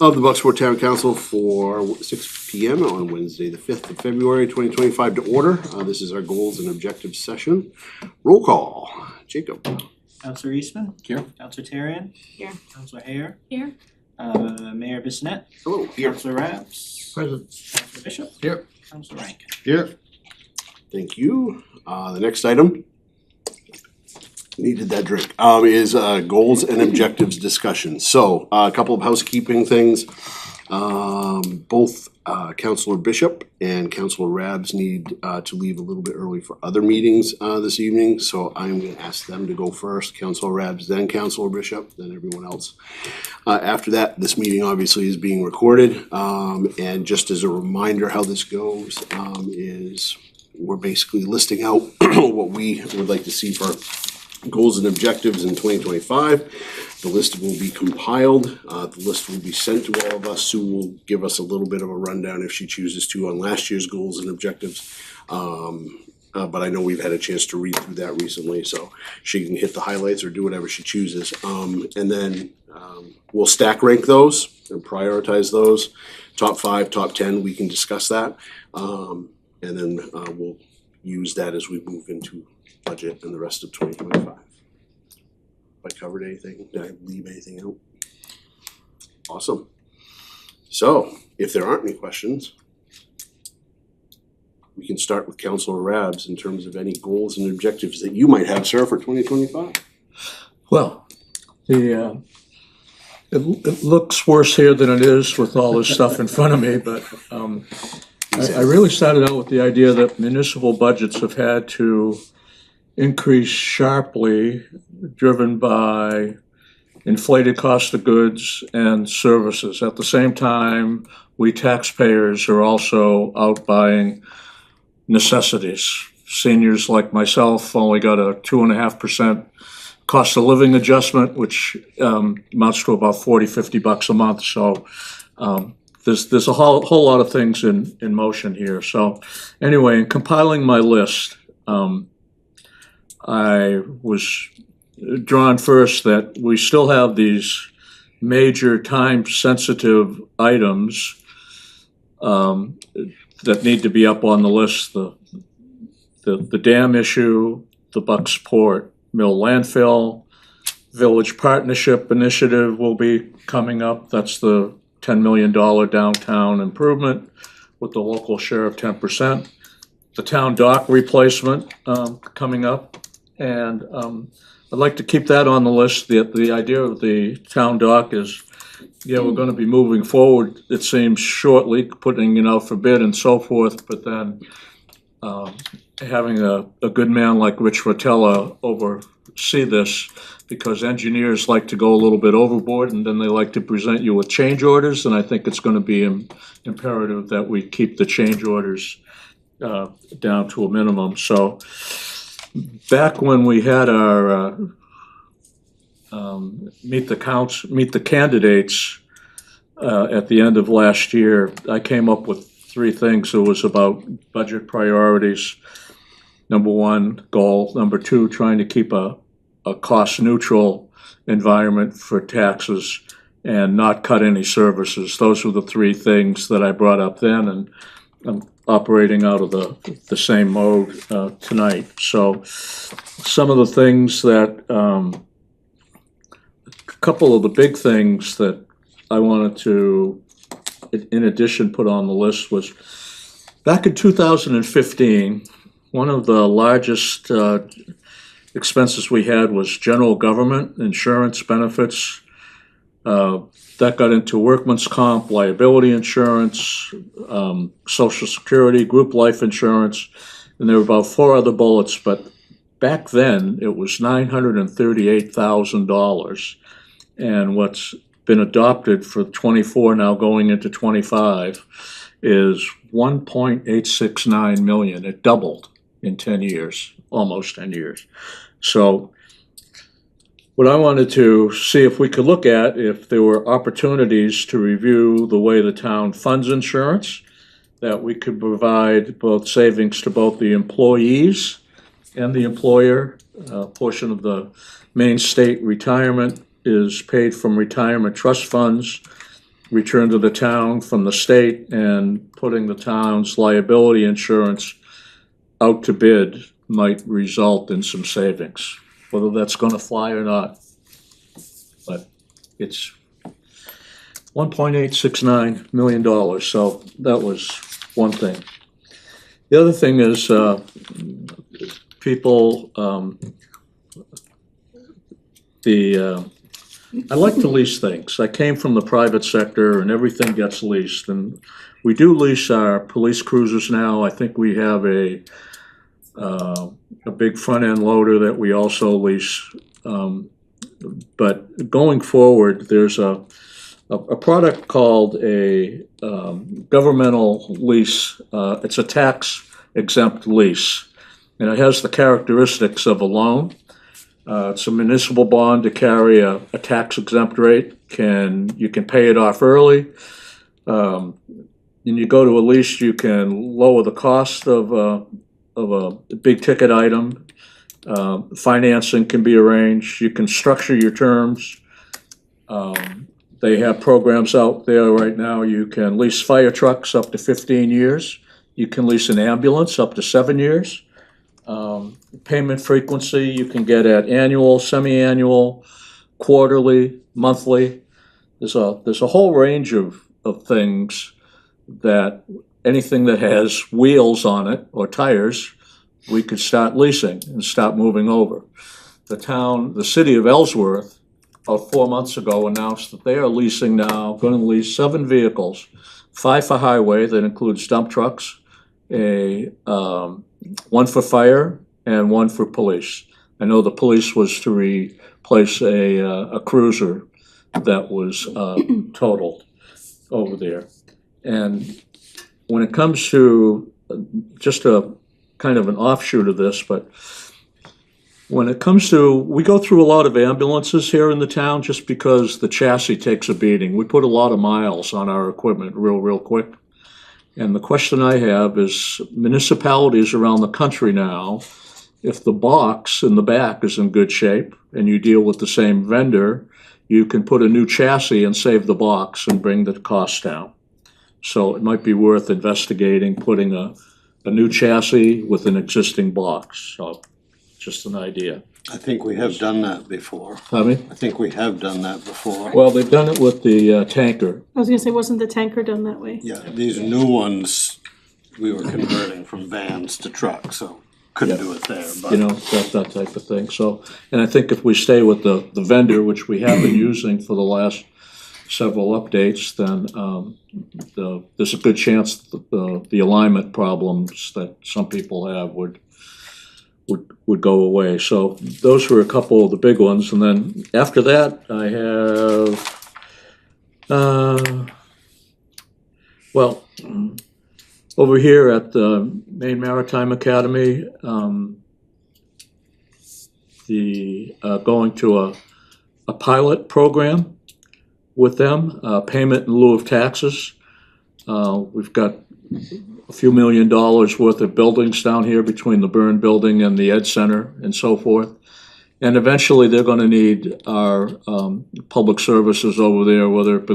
of the Bucksport Town Council for 6 p.m. on Wednesday, the 5th of February, 2025 to order. This is our goals and objectives session. Roll call. Jacob. Counselor Eastman. Here. Counselor Terrian. Here. Counselor Hare. Here. Mayor Bissonnette. Hello. Here. Counselor Rabs. Present. Counselor Bishop. Here. Counselor Rankin. Here. Thank you. The next item, needed that drink, is goals and objectives discussion. So a couple of housekeeping things. Both Councilor Bishop and Councilor Rabs need to leave a little bit early for other meetings this evening. So I'm going to ask them to go first, Councilor Rabs, then Councilor Bishop, then everyone else. After that, this meeting obviously is being recorded. And just as a reminder how this goes is we're basically listing out what we would like to see for goals and objectives in 2025. The list will be compiled. The list will be sent to all of us. Sue will give us a little bit of a rundown if she chooses to on last year's goals and objectives. But I know we've had a chance to read through that recently, so she can hit the highlights or do whatever she chooses. And then we'll stack rank those and prioritize those. Top 5, top 10, we can discuss that. And then we'll use that as we move into budget and the rest of 2025. If I covered anything, did I leave anything out? Awesome. So if there aren't any questions, we can start with Councilor Rabs in terms of any goals and objectives that you might have, sir, for 2025. Well, it looks worse here than it is with all this stuff in front of me, but I really started out with the idea that municipal budgets have had to increase sharply, driven by inflated cost of goods and services. At the same time, we taxpayers are also out buying necessities. Seniors like myself only got a 2.5% cost of living adjustment, which amounts to about $40-50 a month. So there's a whole lot of things in motion here. So anyway, in compiling my list, I was drawn first that we still have these major time-sensitive items that need to be up on the list. The dam issue, the Bucksport Mill landfill, Village Partnership Initiative will be coming up. That's the $10 million downtown improvement with the local share of 10%. The town dock replacement coming up. And I'd like to keep that on the list. The idea of the town dock is, yeah, we're going to be moving forward, it seems, shortly, putting it out for bid and so forth, but then having a good man like Rich Rotella oversee this, because engineers like to go a little bit overboard and then they like to present you with change orders, and I think it's going to be imperative that we keep the change orders down to a minimum. So back when we had our meet the candidates at the end of last year, I came up with 3 things. It was about budget priorities. Number 1, goal. Number 2, trying to keep a cost neutral environment for taxes and not cut any services. Those were the 3 things that I brought up then, and I'm operating out of the same mode tonight. So some of the things that, a couple of the big things that I wanted to, in addition, put on the list was back in 2015, one of the largest expenses we had was general government insurance benefits. That got into workman's comp, liability insurance, Social Security, group life insurance, and there were about 4 other bullets. But back then, it was $938,000. And what's been adopted for 24, now going into 25, is $1.869 million. It doubled in 10 years, almost 10 years. So what I wanted to see if we could look at if there were opportunities to review the way the town funds insurance, that we could provide both savings to both the employees and the employer. A portion of the Maine State retirement is paid from retirement trust funds. returned to the town from the state and putting the town's liability insurance out to bid might result in some savings. Whether that's gonna fly or not, but it's $1.869 million, so that was one thing. The other thing is, people, I like to lease things. I came from the private sector and everything gets leased, and we do lease our police cruisers now. I think we have a big front end loader that we also lease. But going forward, there's a product called a governmental lease. It's a tax exempt lease, and it has the characteristics of a loan. It's a municipal bond to carry a tax exempt rate. You can pay it off early. When you go to a lease, you can lower the cost of a big ticket item. Financing can be arranged. You can structure your terms. They have programs out there right now. You can lease fire trucks up to 15 years. You can lease an ambulance up to 7 years. Payment frequency you can get at annual, semi-annual, quarterly, monthly. There's a whole range of things that anything that has wheels on it or tires, we could start leasing and start moving over. The city of Ellsworth, about 4 months ago, announced that they are leasing now, going to lease 7 vehicles, 5 for highway, that includes dump trucks, one for fire and one for police. I know the police was to replace a cruiser that was totaled over there. And when it comes to just a kind of an offshoot of this, but when it comes to, we go through a lot of ambulances here in the town just because the chassis takes a beating. We put a lot of miles on our equipment real quick. And the question I have is, municipalities around the country now, if the box in the back is in good shape and you deal with the same vendor, you can put a new chassis and save the box and bring the cost down. So it might be worth investigating putting a new chassis with an existing box. So just an idea. I think we have done that before. Tommy? I think we have done that before. Well, they've done it with the tanker. I was gonna say, wasn't the tanker done that way? Yeah, these new ones, we were converting from vans to trucks, so couldn't do it there, but. You know, that type of thing. So, and I think if we stay with the vendor, which we have been using for the last several updates, then there's a good chance that the alignment problems that some people have would go away. So those were a couple of the big ones. And then after that, I have, well, over here at the Maine Maritime Academy, going to a pilot program with them, payment in lieu of taxes. We've got a few $1 million worth of buildings down here between the Byrne Building and the Ed Center and so forth. And eventually they're going to need our public services over there, whether it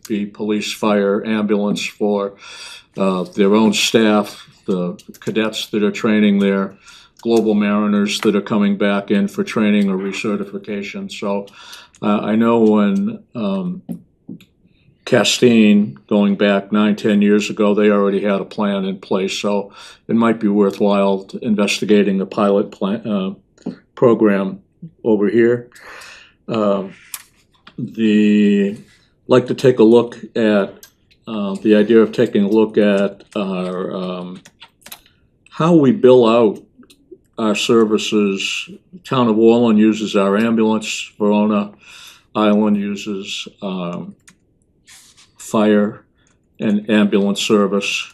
be police, fire, ambulance, for their own staff, the cadets that are training there, global mariners that are coming back in for training or recertification. So I know when Castine, going back 9-10 years ago, they already had a plan in place. So it might be worthwhile investigating the pilot plan, program over here. Like to take a look at the idea of taking a look at our how we bill out our services. Town of Orland uses our ambulance. Verona Island uses fire and ambulance service.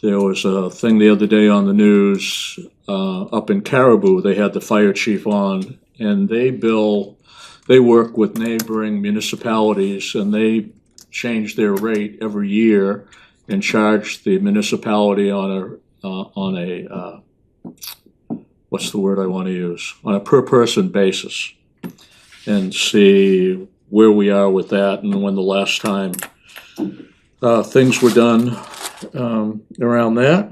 There was a thing the other day on the news up in Caribou. They had the fire chief on, and they work with neighboring municipalities, and they change their rate every year and charge the municipality on a what's the word I want to use? On a per person basis, and see where we are with that and when the last time things were done around that.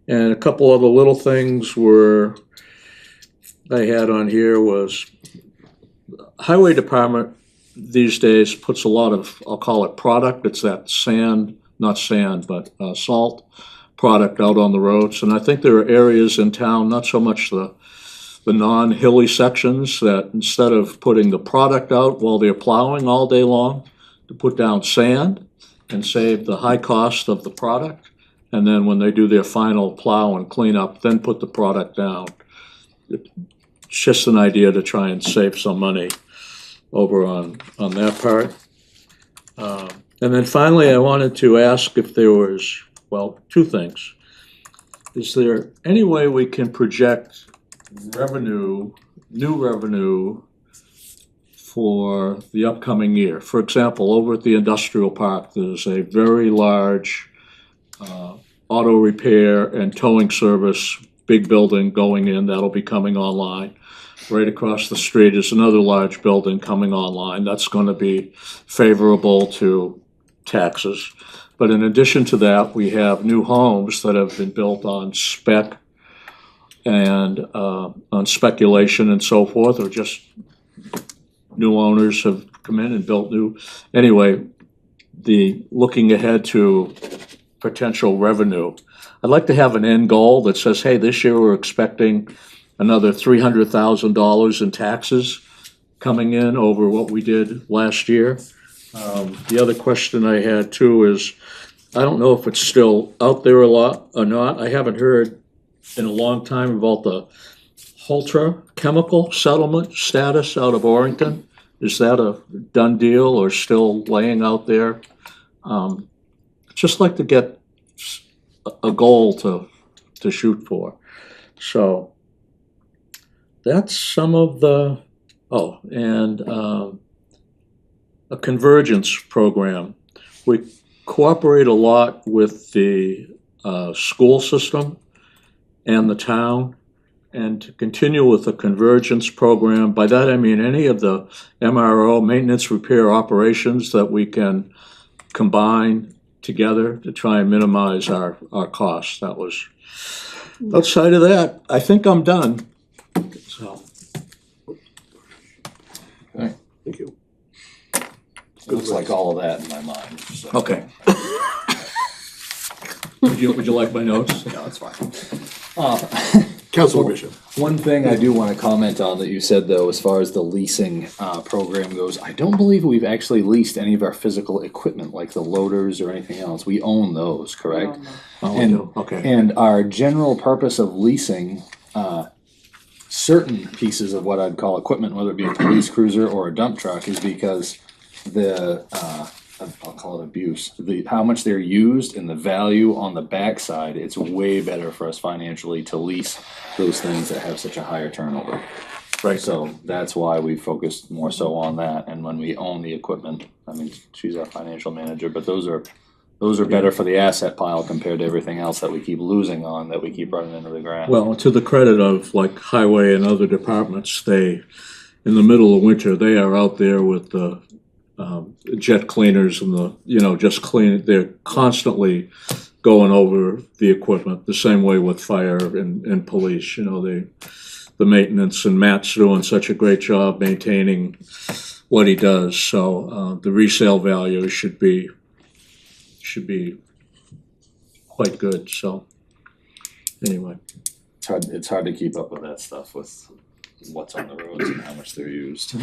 And a couple other little things I had on here was Highway Department these days puts a lot of, I'll call it product, it's that sand, not sand, but salt product out on the roads. And I think there are areas in town, not so much the non-hilly sections, that instead of putting the product out while they're plowing all day long, to put down sand and save the high cost of the product. And then when they do their final plow and cleanup, then put the product down. It's just an idea to try and save some money over on that part. And then finally, I wanted to ask if there was, well, two things. Is there any way we can project revenue, new revenue for the upcoming year? For example, over at the industrial park, there's a very large auto repair and towing service, big building going in, that'll be coming online. Right across the street is another large building coming online. That's going to be favorable to taxes. But in addition to that, we have new homes that have been built on spec and on speculation and so forth, or just new owners have come in and built new. Anyway, looking ahead to potential revenue, I'd like to have an end goal that says, hey, this year we're expecting another $300,000 in taxes coming in over what we did last year. The other question I had too is, I don't know if it's still out there a lot or not. I haven't heard in a long time about the Holtra chemical settlement status out of Orrington. Is that a done deal or still laying out there? Just like to get a goal to shoot for. So that's some of the, and a convergence program. We cooperate a lot with the school system and the town, and to continue with the convergence program. By that I mean any of the MRO, maintenance, repair, operations that we can combine together to try and minimize our costs. That was, outside of that, I think I'm done. So, Thank you. It looks like all of that in my mind, so. okay. Would you like my notes? No, it's fine. Councilor Bishop. One thing I do wanna comment on that you said though, as far as the leasing, program goes, I don't believe we've actually leased any of our physical equipment, like the loaders or anything else. We own those, correct? Oh, we And- do, okay. And our general purpose of leasing, certain pieces of what I'd call equipment, whether it be a police cruiser or a dump truck, is because I'll call it abuse, how much they're used and the value on the backside, it's way better for us financially to lease those things that have such a higher turnover. Right. So that's why we focused more so on that, and when we own the equipment, I mean, she's our financial manager, but those are better for the asset pile compared to everything else that we keep losing on, that we keep running into the ground. Well, to the credit of like highway and other departments, they, in the middle of winter, they are out there with the jet cleaners and just clean, they're constantly going over the equipment, the same way with fire and police, the maintenance, and Matt's doing such a great job maintaining what he does, so the resale value should be quite good, so anyway. It's hard to keep up with that stuff with what's on the roads and how much they're used.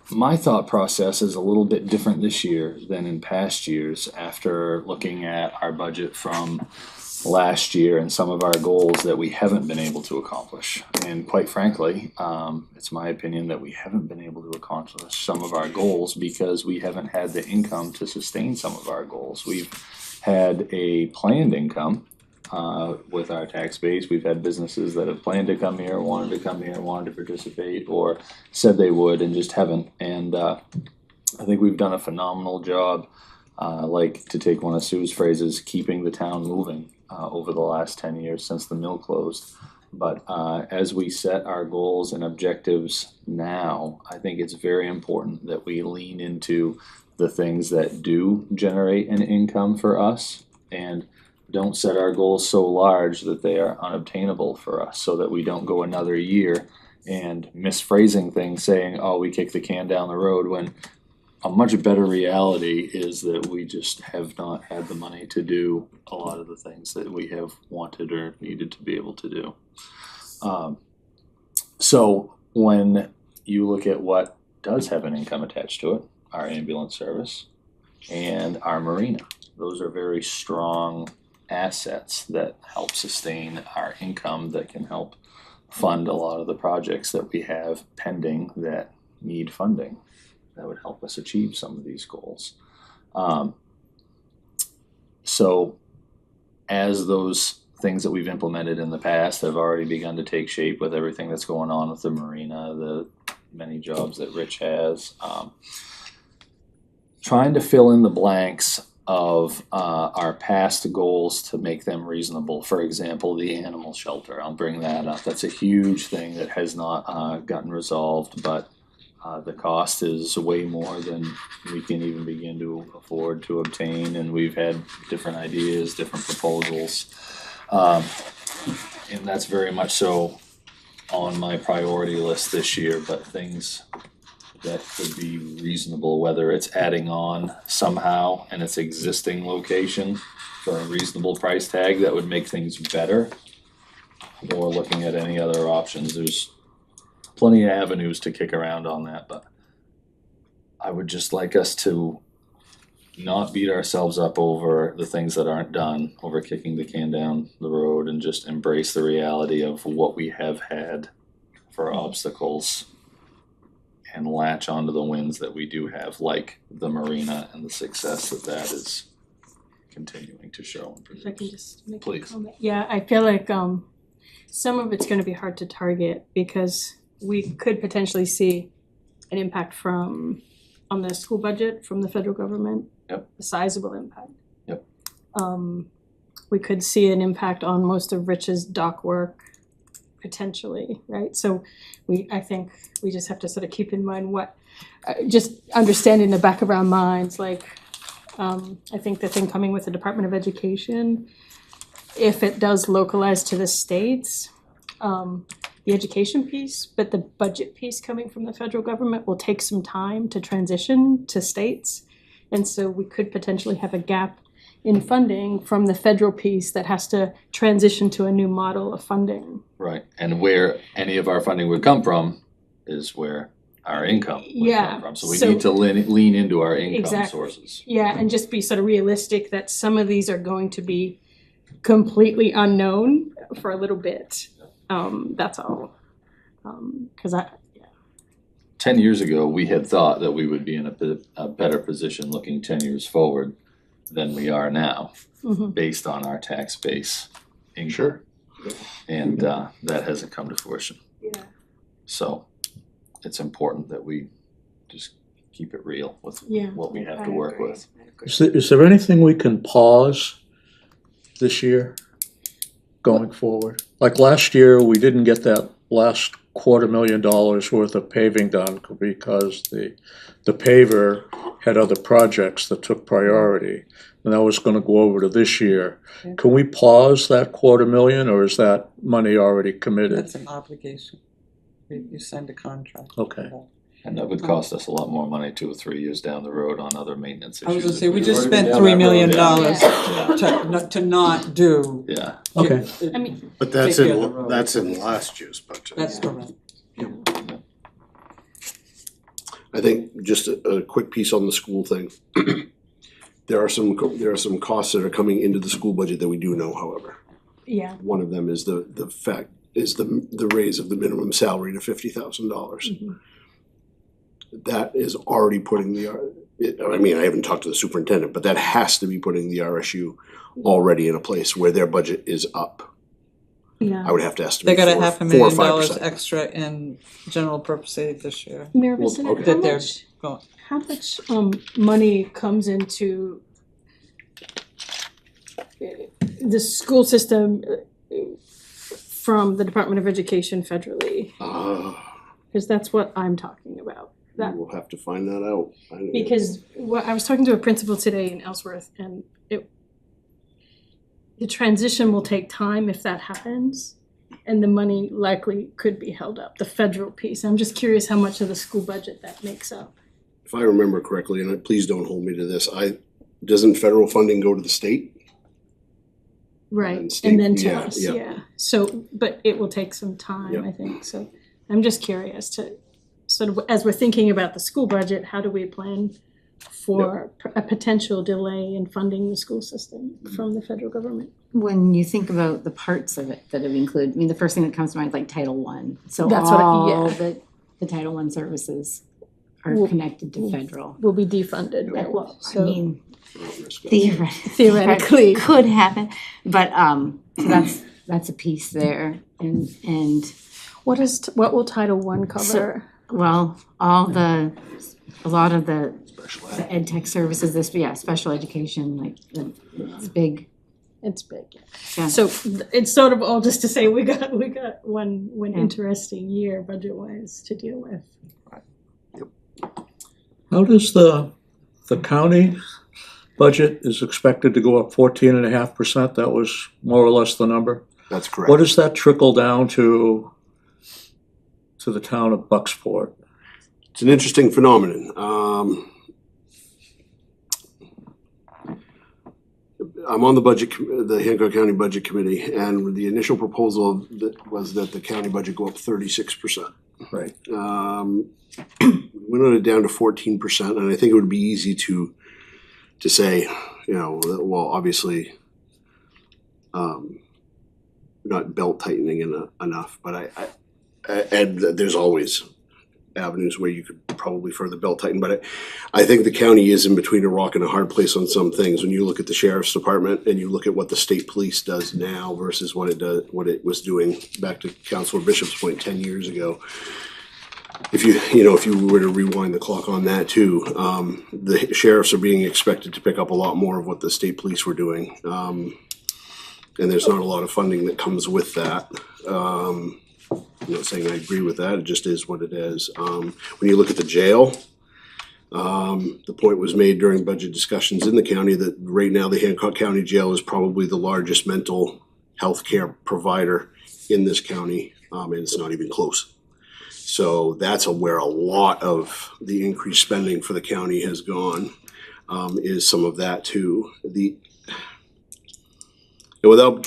My thought process is a little bit different this year than in past years, after looking at our budget from last year and some of our goals that we haven't been able to accomplish. And quite frankly, it's my opinion that we haven't been able to accomplish some of our goals because we haven't had the income to sustain some of our goals. We've had a planned income with our tax base. We've had businesses that have planned to come here, wanted to come here, wanted to participate, or said they would and just haven't. And I think we've done a phenomenal job, like to take one of Sue's phrases, keeping the town moving over the last 10 years since the mill closed. But as we set our goals and objectives now, I think it's very important that we lean into the things that do generate an income for us and don't set our goals so large that they are unobtainable for us, so that we don't go another year and misphrasing things, saying, oh, we kicked the can down the road, when a much better reality is that we just have not had the money to do a lot of the things that we have wanted or needed to be able to do. So when you look at what does have an income attached to it, our ambulance service and our marina, those are very strong assets that help sustain our income, that can help fund a lot of the projects that we have pending that need funding, that would help us achieve some of these goals. So as those things that we've implemented in the past have already begun to take shape with everything that's going on with the marina, the many jobs that Rich has, trying to fill in the blanks of our past goals to make them reasonable. For example, the animal shelter, I'll bring that up. That's a huge thing that has not gotten resolved, but the cost is way more than we can even begin to afford to obtain, and we've had different ideas, different proposals. And that's very much so on my priority list this year, but things that could be reasonable, whether it's adding on somehow in its existing location for a reasonable price tag that would make things better, or looking at any other options. There's plenty of avenues to kick around on that, but I would just like us to not beat ourselves up over the things that aren't done, over kicking the can down the road, and just embrace the reality of what we have had for obstacles and latch onto the wins that we do have, like the marina and the success that that is continuing to show and If I can produce. just make a Please. comment. Yeah, I feel like some of it's gonna be hard to target because we could potentially see an impact on the school budget from the federal government. Yep. A sizable impact. Yep. We could see an impact on most of Rich's dock work potentially, right? So I think we just have to sort of keep in mind what, just understand in the back of our minds, like, I think the thing coming with the Department of Education, if it does localize to the states, the education piece, but the budget piece coming from the federal government will take some time to transition to states. And so we could potentially have a gap in funding from the federal piece that has to transition to a new model of funding. Right, and where any of our funding would come from is where our income would Yeah, come from. So we so- need to lean into our income Exactly. sources. Yeah, and just be sort of realistic that some of these are going to be completely unknown for a little bit. That's all. 'Cause 10 years ago, we had thought that we would be in a better position looking 10 years forward than we are now, Mhm. based on our tax base income. Sure. And that hasn't come to fruition. Yeah. So it's important that we just keep it real with Yeah, what we have I to work agree. with. I agree. Is there anything we can pause this year going forward? Like last year, we didn't get that last $250,000 worth of paving done because the paver had other projects that took priority. And that was gonna go over to this year. Can we pause that $250,000 or is that money already committed? That's an obligation. You signed a contract. Okay. And that would cost us a lot more money 2 or 3 years down the road on other maintenance issues. I was gonna if say, we just were to go spent down $3 that million road. Yeah. to not do. Yeah, Okay. I mean, But that's Take care of the road. in, that's in last year's budget. That's correct. I think just a quick piece on the school thing. There are some costs that are coming into the school budget that we do know, however. yeah, One of them is the raise of the minimum salary to $50,000. Mhm. That is already putting I mean, I haven't talked to the superintendent, but that has to be putting the RSU already in a place where their budget is up. yeah. I would have to They estimate got a 4 or $500,000 5%. extra in general purpose aid this year. Mayor Well, Bissonnette, okay. That they're going, how much money comes into the school system from the Department of Education federally, because that's what I'm talking about. That, We'll have to find that out. because I was talking to a principal today in Ellsworth, and the transition will take time if that happens, and the money likely could be held up, the federal piece. I'm just curious how much of the school budget that makes up. If I remember correctly, and please don't hold me to this, doesn't federal funding go to the state? Right, And state- and then to yeah, us, yeah. yeah. So, but it will take some time, Yep. I think, so I'm just curious to, sort of, as we're thinking about the school budget, how do we plan for a potential delay in funding the school system from the federal government? When you think about the parts of it that have included, I mean, the first thing that comes to mind is like Title I. So That's what all yeah. the Title I services are Will- connected to federal. Will be defunded, That right? will, I So mean, Theoretically. theoretically, could happen, but so that's a piece there, and what will Title I cover? well, a lot of the ed tech services, special education, like it's big. It's big, yeah. Yeah. So it's sort of all just to say we got one Yeah. interesting year budget-wise to deal with. How does the county budget is expected to go up 14.5%? That was more or less the number. That's correct. What does that trickle down to the town of Bucksport? It's an interesting phenomenon. I'm on the Hancock County Budget Committee, and the initial proposal was that the county budget go up 36%. Right. We went it down to 14%, and I think it would be easy to say, well, obviously, not belt tightening enough, but and there's always avenues where you could probably further belt tighten, but I think the county is in between a rock and a hard place on some things. When you look at the sheriff's department and you look at what the state police does now versus what it was doing back to Councilor Bishop's point 10 years ago. If you were to rewind the clock on that too, the sheriffs are being expected to pick up a lot more of what the state police were doing. And there's not a lot of funding that comes with that. I'm not saying I agree with that, it just is what it is. When you look at the jail, the point was made during budget discussions in the county that right now the Hancock County Jail is probably the largest mental health care provider in this county, and it's not even close. So that's where a lot of the increased spending for the county has gone, is some of that too. Without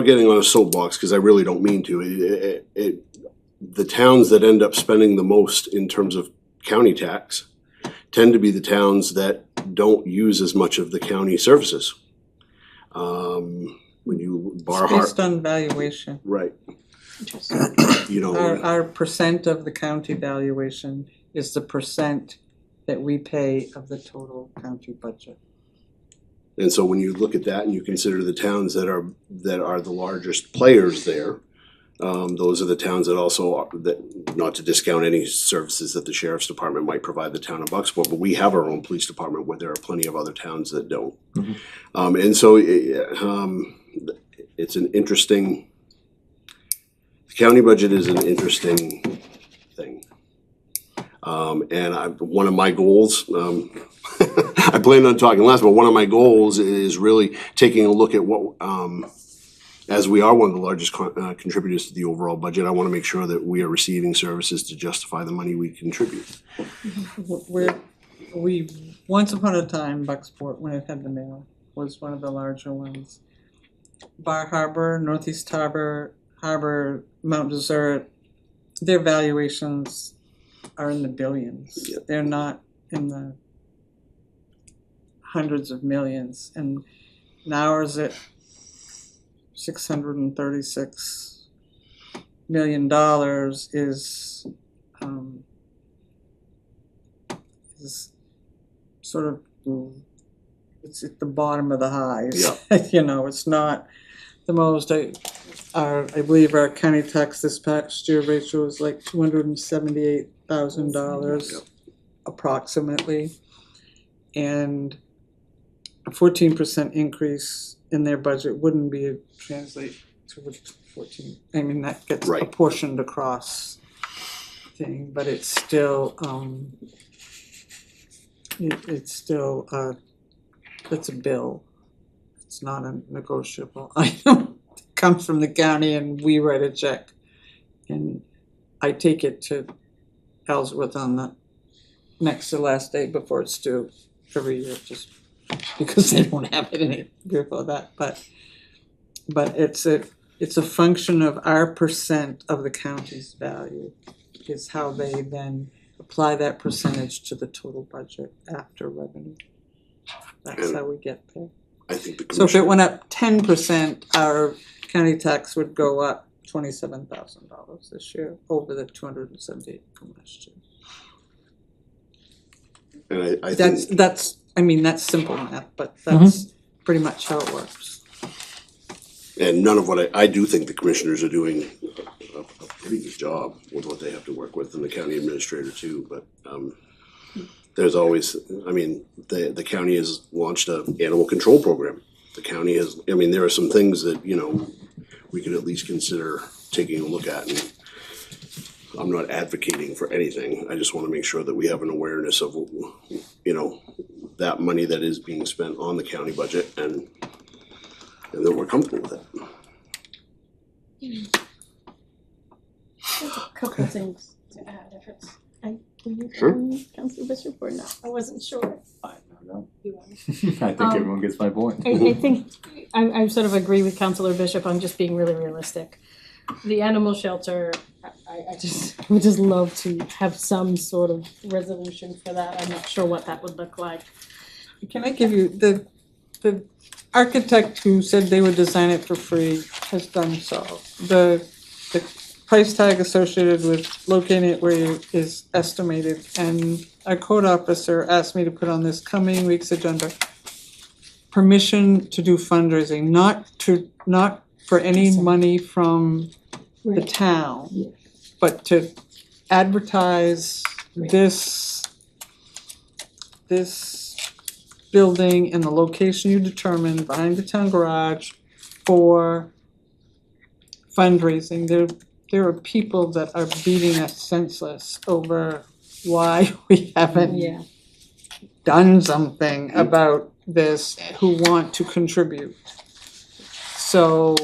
getting on a soapbox, because I really don't mean to, the towns that end up spending the most in terms of county tax tend to be the towns that don't use as much of the county services. When you bar It's based on valuation. right, Our percent of the county valuation is the percent that we pay of the total county budget. and so when you look at that and you consider the towns that are the largest players there, those are the towns that also not to discount any services that the sheriff's department might provide the town of Bucksport, but we have our own police department where there are plenty of other towns that don't. Mhm. And so it's an interesting. The county budget is an interesting thing. And one of my goals, I planned on talking last, but one of my goals is really taking a look at what, as we are one of the largest contributors to the overall budget, I want to make sure that we are receiving services to justify the money we contribute. We, once upon a time, Bucksport, when it had the mail, was one of the larger ones. Bar Harbor, Northeast Harbor, Mount Desert, their valuations are in the billions. Yep. They're not in the hundreds of millions. And ours at $636 million is sort of, it's at the bottom of the highs. It's not the most, I believe our county tax this past year ratio was like $278,000 approximately. And a 14% increase in their budget wouldn't translate to 14, I mean, that gets Right. apportioned across thing, but it's still, it's still, it's a bill. It's not a negotiable item. It comes from the county and we write a check. And I take it to Ellsworth on the next to last day before it's due every year, just because they don't have it any before that, but it's a function of our percent of the county's value is how they then apply that percentage to the total budget after revenue. That's how we get there. I think the So if it commissioner, went up 10%, our county tax would go up $27,000 this year over the 278 from last year. and I think, That's simple math, but that's pretty much how it works. and none of what I do think the commissioners are doing a pretty good job with what they have to work with, and the county administrator too, but, there's always, I mean, the county has launched an animal control program. The county has, I mean, there are some things that, you know, we could at least consider taking a look at, and I'm not advocating for anything, I just wanna make sure that we have an awareness of, you know, that money that is being spent on the county budget, and that we're comfortable with it. There's a couple of things to add if it's, can you Sure. tell me, Councilor Bishop, or no? I wasn't sure. You want me? I think everyone gets my point. I think I sort of agree with Councilor Bishop on just being really realistic. The animal shelter, I would just love to have some sort of resolution for that. I'm not sure what that would look like. Can I give you, the architect who said they would design it for free has done so. The price tag associated with locating it where it is estimated, and our code officer asked me to put on this coming week's agenda permission to do fundraising, not for any money from the Right. town, but to advertise this building in the location you determine behind the town garage for fundraising. There are people that are beating us senseless over why we haven't Yeah. done something about this, who want to contribute. So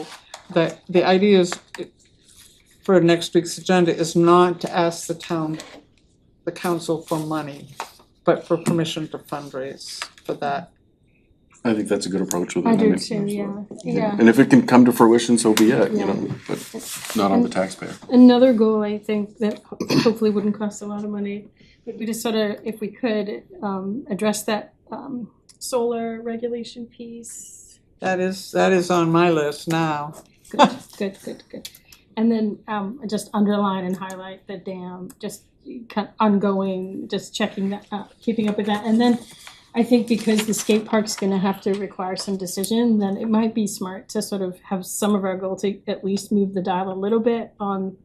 the idea is, for next week's agenda, is not to ask the council for money, but for permission to fundraise for that. I think that's a good approach with it. I do mean, too, yeah. And if it can come to fruition, so be it, you Yeah. know, but not on the taxpayer. Another goal, I think, that hopefully wouldn't cost a lot of money, would be to sort of, if we could, address that, solar regulation piece. That is on my list now. Good. And then, just underline and highlight the dam, just ongoing, just checking that, keeping up with that. And then I think because the skate park's gonna have to require some decision, then it might be smart to sort of have some of our goal to at least move the dial a little bit on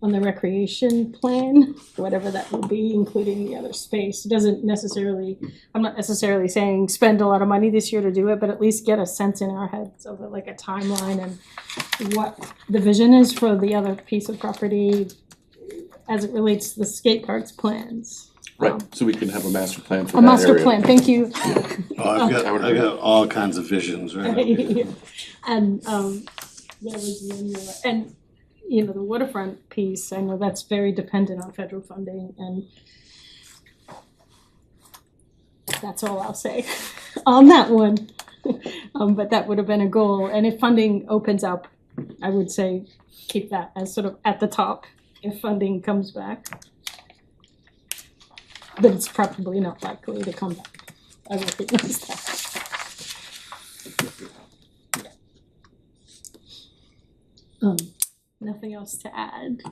the recreation plan, whatever that will be, including the other space. It doesn't necessarily, I'm not necessarily saying spend a lot of money this year to do it, but at least get a sense in our heads of like a timeline and what the vision is for the other piece of property as it relates to the skate park's plans. Right, so we can have a master plan for A that master area. plan, thank you. Oh, I've got all kinds of visions, right? And, that was the other, and, you know, the waterfront piece, I know that's very dependent on federal funding, and that's all I'll say on that one. But that would have been a goal, and if funding opens up, I would say keep that as sort of at the top if funding comes back. But it's probably not likely to come back, I recognize that. Nothing else to add.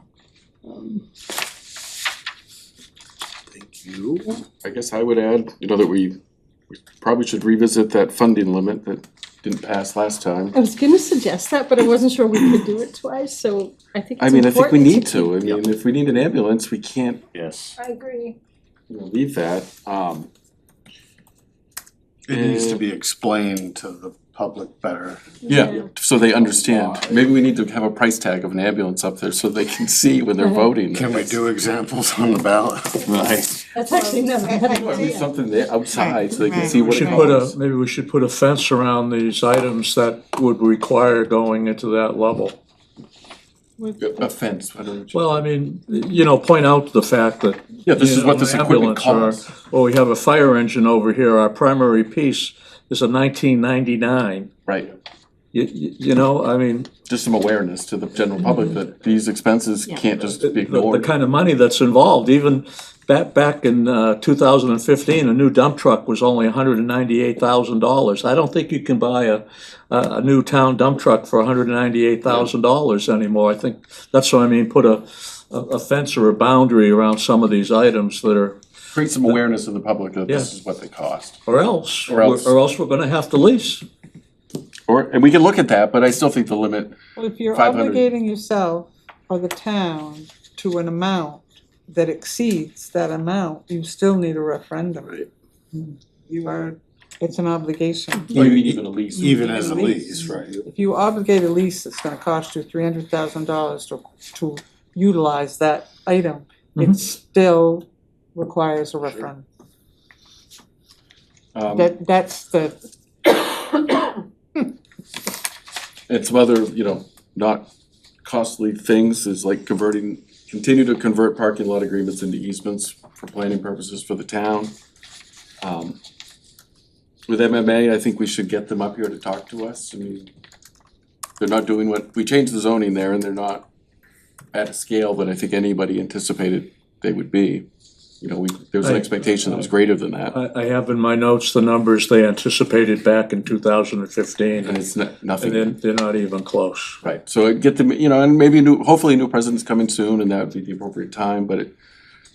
Thank you. I guess I would add, you know, that we probably should revisit that funding limit that didn't pass last time. I was gonna suggest that, but I wasn't sure we could do it twice, so I think I it's mean, I think we important need to, I mean, if we need an ambulance, we can't, Yes. I agree. you know, leave that, It needs to be explained to the public better. Yeah, so they understand. Maybe we need to have a price tag of an ambulance up there so they can see when they're voting. Can we do examples on the ballot? Right. That's actually never a bad Or do idea. something there outside so they can Right. see We what it should put costs. maybe we should put a fence around these items that would require going into that level. A fence, I don't know. Well, I mean, you know, point out the fact that. Yeah, this you is know, what this an equipment ambulance or- costs. Or we have a fire engine over here, our primary piece is a 1999. Right, You know, I mean, just some awareness to the general public that these expenses Yeah. can't just be the ignored. kind of money that's involved, even back in 2015, a new dump truck was only $198,000. I don't think you can buy a new town dump truck for $198,000 anymore. I think, that's what I mean, put a fence or a boundary around some of these items that are, Create some awareness of the public that this Yeah. is what they cost. or else Or else. we're gonna have to lease. And we can look at that, but I still think the limit, Well, if you're 500. obligating yourself or the town to an amount that exceeds that amount, you still need a referendum. Right. You are, it's an obligation. or you mean even a lease. Even as a Lease. lease, right? If you obligate a lease that's gonna cost you $300,000 to utilize that item, it still requires a referendum. That's the, And some other, not costly things is like continue to convert parking lot agreements into easements for planning purposes for the town. With MMA, I think we should get them up here to talk to us. I mean, they're not doing we changed the zoning there and they're not at a scale that I think anybody anticipated they would be. There was an expectation that was greater than that, I have in my notes the numbers they anticipated back in 2015, and it's and nothing. they're not even close. Right, so get them, and maybe hopefully a new president's coming soon and that would be the appropriate time, but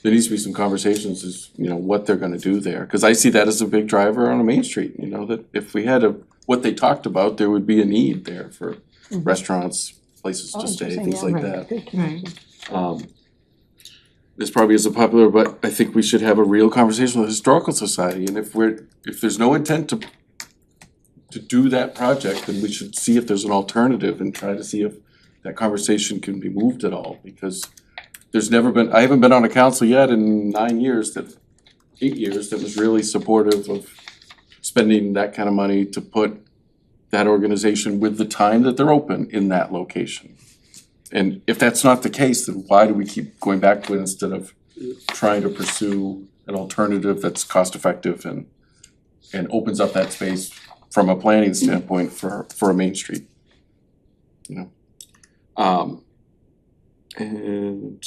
there needs to be some conversations as, what they're gonna do there. Cause I see that as a big driver on a Main Street, that if we had what they talked about, there would be a need there for restaurants, places to stay, things like that. Right. This probably isn't popular, but I think we should have a real conversation with the Historical Society, and if there's no intent to do that project, then we should see if there's an alternative and try to see if that conversation can be moved at all, because I haven't been on a council yet in 8 years that was really supportive of spending that kind of money to put that organization with the time that they're open in that location. And if that's not the case, then why do we keep going back to it instead of trying to pursue an alternative that's cost effective and opens up that space from a planning standpoint for a Main Street? And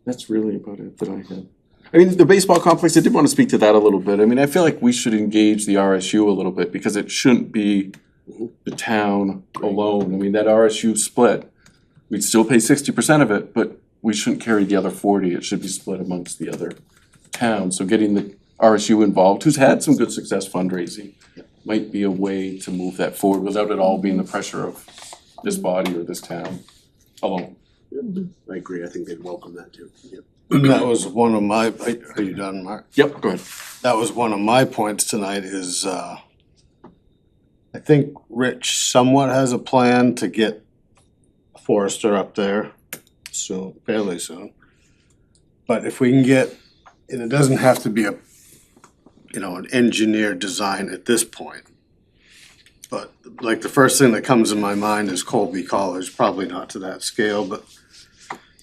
that's really about it that I had. I mean, the baseball complex, I did want to speak to that a little bit. I mean, I feel like we should engage the RSU a little bit because it shouldn't be the town alone. I mean, that RSU split, we'd still pay 60% of it, but we shouldn't carry the other 40. It should be split amongst the other towns. So getting the RSU involved, who's had some good success fundraising, might be a way to move that forward without it all being the pressure of this body or this town alone. I agree, I think they'd welcome that too. That was one of my, are you done, Mark? Yep, go ahead. That was one of my points tonight is, I think Rich somewhat has a plan to get a forester up there soon, fairly soon. But if we can get, and it doesn't have to be an engineered design at this point. But like the first thing that comes in my mind is Colby College, probably not to that scale, but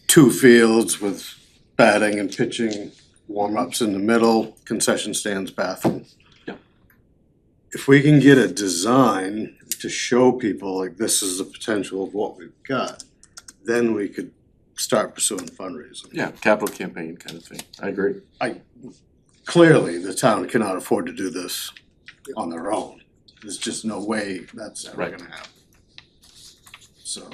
2 fields with batting and pitching, warm-ups in the middle, concession stands, bathroom. Yeah. If we can get a design to show people like this is the potential of what we've got, then we could start pursuing fundraising. Yeah, capital campaign kind of thing. I agree. Clearly, the town cannot afford to do this on their own. There's just no way that's ever Right. gonna happen. So,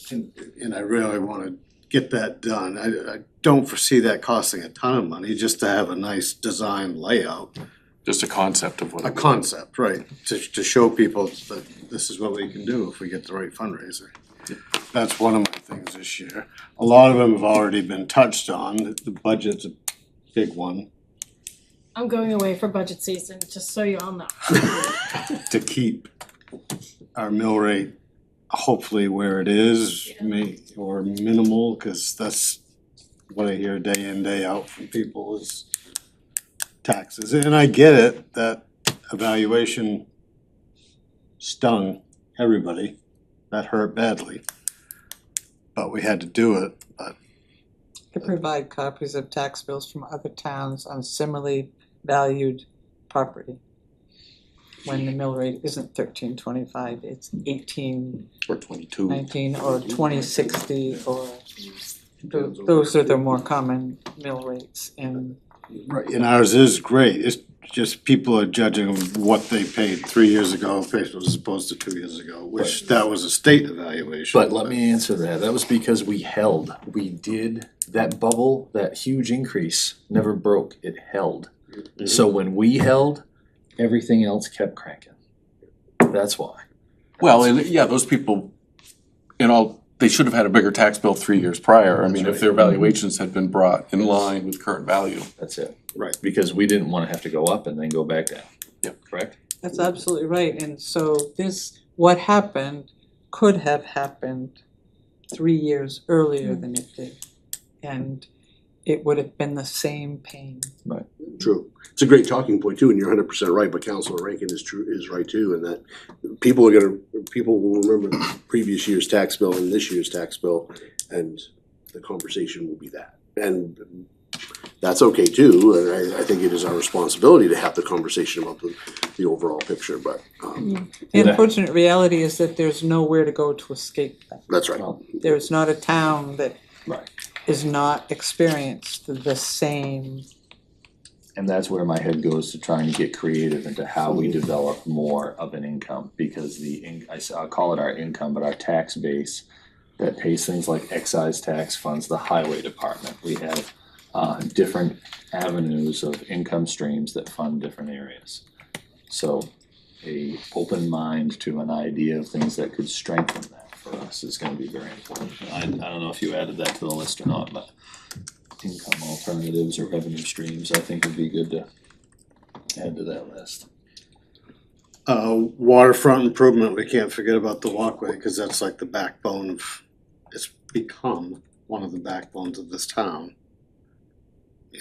and I really wanna get that done. I don't foresee that costing a ton of money, just to have a nice design layout. Just a concept of what. A concept, right, to show people that this is what we can do if we get the right fundraiser. That's one of my things this year. A lot of them have already been touched on, the budget's a big one. I'm going away for budget season, just so you all know. To keep our mill rate hopefully where it is, or minimal, cause that's what I hear day in, day out from people is taxes. And I get it, that evaluation stung everybody, that hurt badly. But we had to do it, but To provide copies of tax bills from other towns on similarly valued property. When the mill rate isn't $13.25, it's $18.19 Or 22. or $20.60 or those are the more common mill rates in. right, and ours is great, it's just people are judging what they paid 3 years ago as opposed to 2 years ago, which that was a state evaluation. But let me answer that, that was because we did, that bubble, that huge increase never broke, it held. So when we held, everything else kept cranking. That's why. Well, and yeah, those people, they should have had a bigger tax bill 3 years prior. I mean, if their valuations had been brought in line with current value. That's it. Right. Because we didn't wanna have to go up and then go back down. Yep. Correct? That's absolutely right, and so what happened could have happened 3 years earlier than it did. And it would have been the same pain. True. It's a great talking point too, and you're 100% right, but Councilor Rankin is right too, in that people will remember the previous year's tax bill and this year's tax bill, and the conversation will be that. And that's okay too, and I think it is our responsibility to have the conversation about the overall picture, but The unfortunate reality is that there's nowhere to go to escape that. that's right. There's not a town that Right. is not experienced the same. And that's where my head goes to trying to get creative into how we develop more of an income, because I'll call it our income, but our tax base that pays things like excise tax funds the highway department. We have different avenues of income streams that fund different areas. So a open mind to an idea of things that could strengthen that for us is gonna be very important. I don't know if you added that to the list or not, but income alternatives or revenue streams, I think would be good to add to that list. Waterfront improvement, we can't forget about the walkway, cause that's like the backbone of, it's become one of the backbones of this town.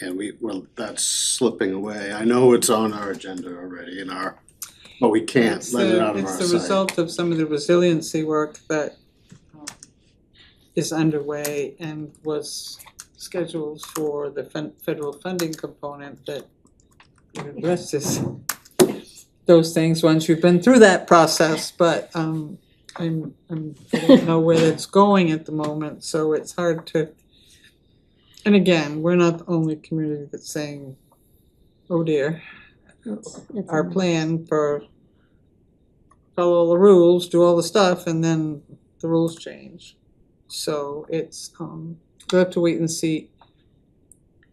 And that's slipping away. I know it's on our agenda already but we can't let it out of our sight. It's the result of some of the resiliency work that is underway and was scheduled for the federal funding component that addresses those things once you've been through that process, but I don't know where that's going at the moment, so it's hard to. And again, we're not the only community that's saying, oh dear, our plan for follow all the rules, do all the stuff, and then the rules change. So it's, we'll have to wait and see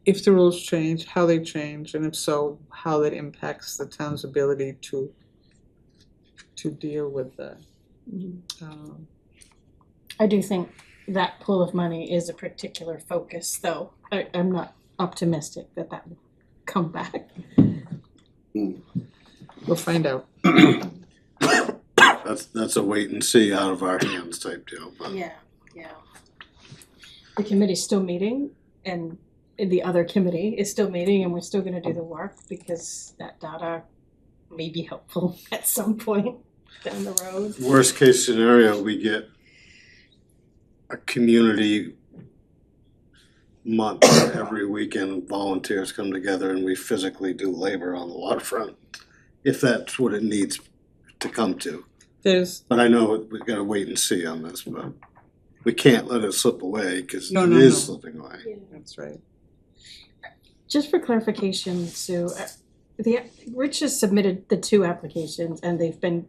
if the rules change, how they change, and if so, how that impacts the town's ability to deal with that. I do think that pool of money is a particular focus, though. I'm not optimistic that will come back. We'll find out. That's a wait and see out of our hands type deal, but. Yeah. The committee's still meeting, and the other committee is still meeting, and we're still gonna do the work, because that data may be helpful at some point down the road. Worst case scenario, we get a community month where every weekend volunteers come together and we physically do labor on the waterfront, if that's what it needs to come to. But I know we've gotta wait and see on this, but we can't let it slip away, cause it is slipping away. That's right. Just for clarification, Sue, Rich has submitted the 2 applications, and they've been,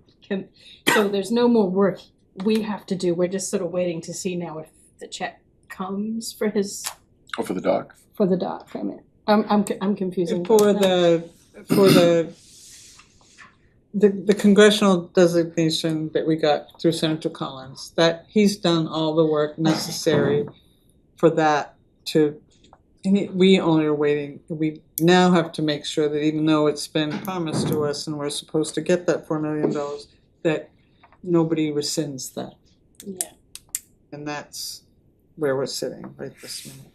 so there's no more work we have to do. We're just sort of waiting to see now if the check comes for his, Oh, for the dock? for the dock. I mean, I'm confusing. For the congressional designation that we got through Senator Collins, that he's done all the work necessary for that to we only are waiting, we now have to make sure that even though it's been promised to us and we're supposed to get that $4 million, that nobody rescinds that. Yeah. And that's where we're sitting right this minute.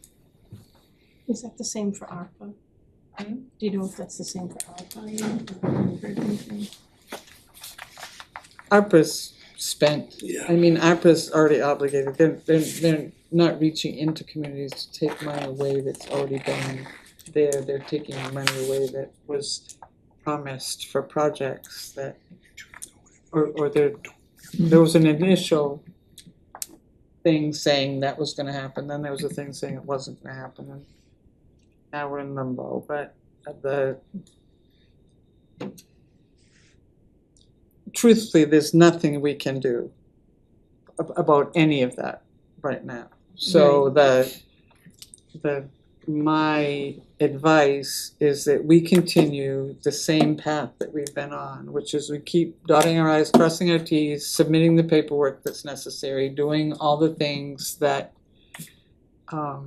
Is that the same for ARPA? Do you know if that's the same for ARPA? I haven't heard anything. ARPA's spent. Yeah. I mean, ARPA's already obligated. They're not reaching into communities to take money away that's already been there. They're taking money away that was promised for projects that, or there was an initial thing saying that was gonna happen, then there was a thing saying it wasn't gonna happen, and now we're in limbo, but truthfully, there's nothing we can do about any of that right now. So my advice is that we continue the same path that we've been on, which is we keep dotting our i's, crossing our t's, submitting the paperwork that's necessary, doing all the things that are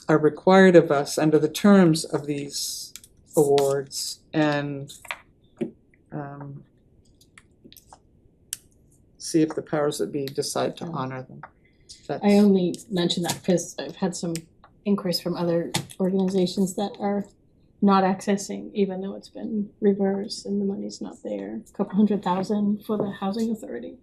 required of us under the terms of these awards, and see if the powers that be decide to honor them. I only mention that because I've had some inquiries from other organizations that are not accessing, even though it's been reversed and the money's not there. A couple $100,000 for the housing authority.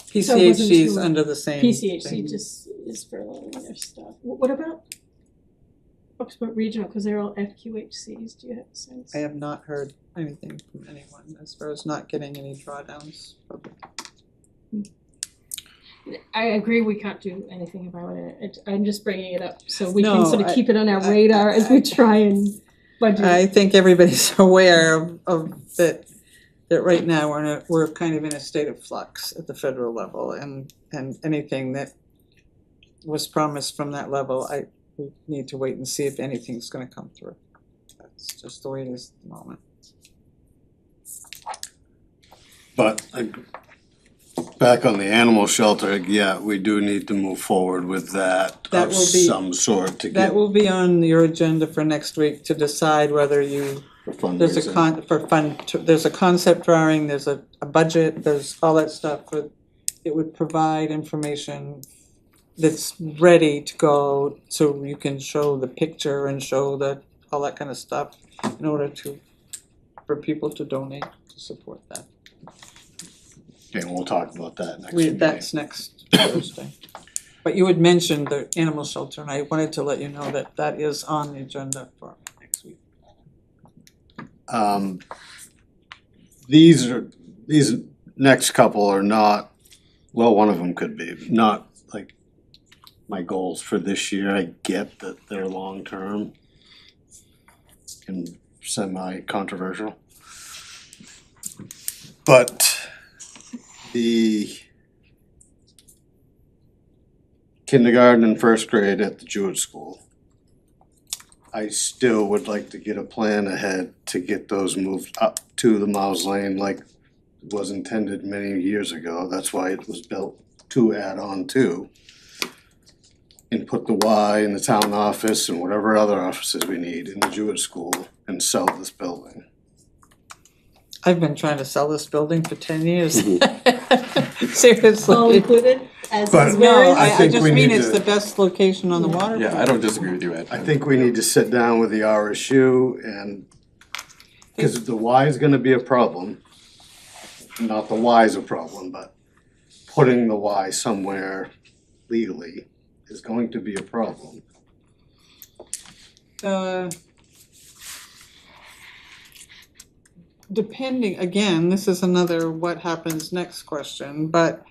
PCHC is under the same PCHC thing. just is furloughing their stuff. What about Bucksport Regional, because they're all FQHCs, do you have a sense? I have not heard anything from anyone as far as not getting any drawdowns. I agree we can't do anything about it. I'm just bringing it up so we can No, sort of keep it on our radar as we try and budget. I think everybody's aware of that right now we're kind of in a state of flux at the federal level, and anything that was promised from that level, we need to wait and see if anything's gonna come through. That's just the way it is at the moment. But back on the animal shelter, yeah, we do need to move forward with that That of will be- some sort to That get will be on your agenda for next week to decide whether you, for there's a fundraising. there's a concept drawing, there's a budget, there's all that stuff, but it would provide information that's ready to go, so you can show the picture and show all that kind of stuff in order for people to donate to support that. Okay, we'll talk about that next week. That's next Thursday. But you had mentioned the animal shelter, and I wanted to let you know that that is on the agenda for next week. These next couple are not, well, one of them could be, not like my goals for this year. I get that they're long-term and semi-controversial. But the kindergarten and first grade at the Jewett School, I still would like to get a plan ahead to get those moved up to the Miles Lane like was intended many years ago. That's why it was built to add on to. And put the Y in the town office and whatever other offices we need in the Jewett School and sell this building. I've been trying to sell this building for 10 years. All Seriously. included, as But- is No, where I think just we mean need it's to- the best location on the waterfront. Yeah, I don't disagree with you, Ed. I think we need to sit down with the RSU and, cause the Y is gonna be a problem. Not the Y is a problem, but putting the Y somewhere legally is going to be a problem. Depending, again, this is another what happens next question, but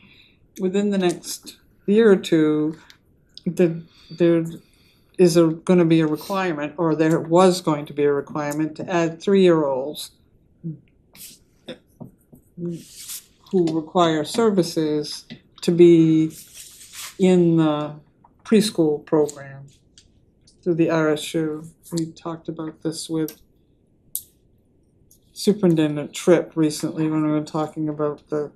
within the next year or two, there is gonna be a requirement, or there was going to be a requirement to add 3-year-olds who require services to be in the preschool program through the RSU. We talked about this with Superintendent Tripp recently when we were talking about the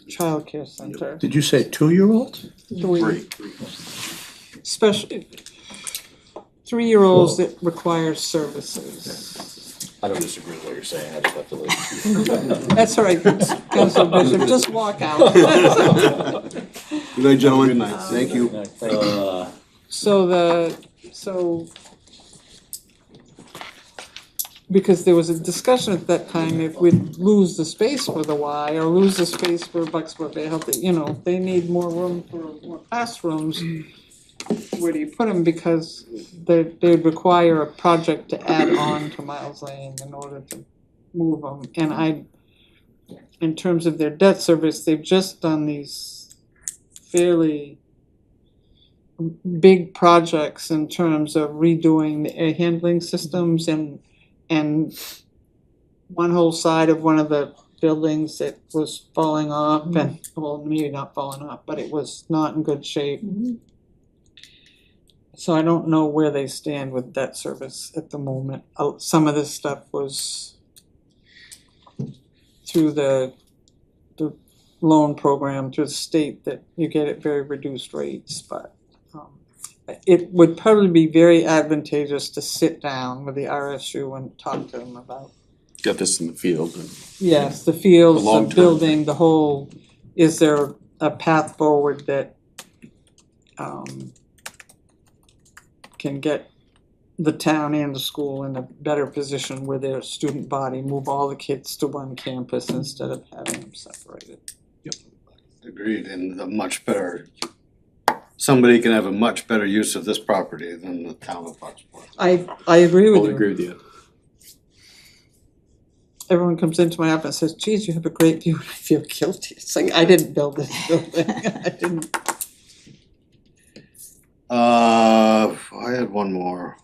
childcare center. Did you say 2-year-olds? Three. special, 3-year-olds that require services. I don't disagree with what you're saying, I just have to leave. That's all right, Council Bishop, just walk out. Good night, gentlemen. Good night. Thank you. So because there was a discussion at that time, if we'd lose the space for the Y or lose the space for Bucksport Bay Health, you know, they need more room for more classrooms. Where do you put them? Because they'd require a project to add on to Miles Lane in order to move them. And in terms of their debt service, they've just done these fairly big projects in terms of redoing the air handling systems and one whole side of one of the buildings that was falling off and, well, maybe not falling off, but it was not in good shape. So I don't know where they stand with debt service at the moment. Some of this stuff was through the loan program through the state that you get at very reduced rates, but it would probably be very advantageous to sit down with the RSU and talk to them about. Get this in the field and Yes, the fields, The the long-term building, the whole, is there a path forward that can get the town and the school in a better position where their student body, move all the kids to one campus instead of having them separated. Agreed, and somebody can have a much better use of this property than the town of Bucksport. I agree with fully you. agree with you. Everyone comes into my office and says, geez, you have a great view, and I feel guilty. It's like, I didn't build this building, I didn't. I had one more.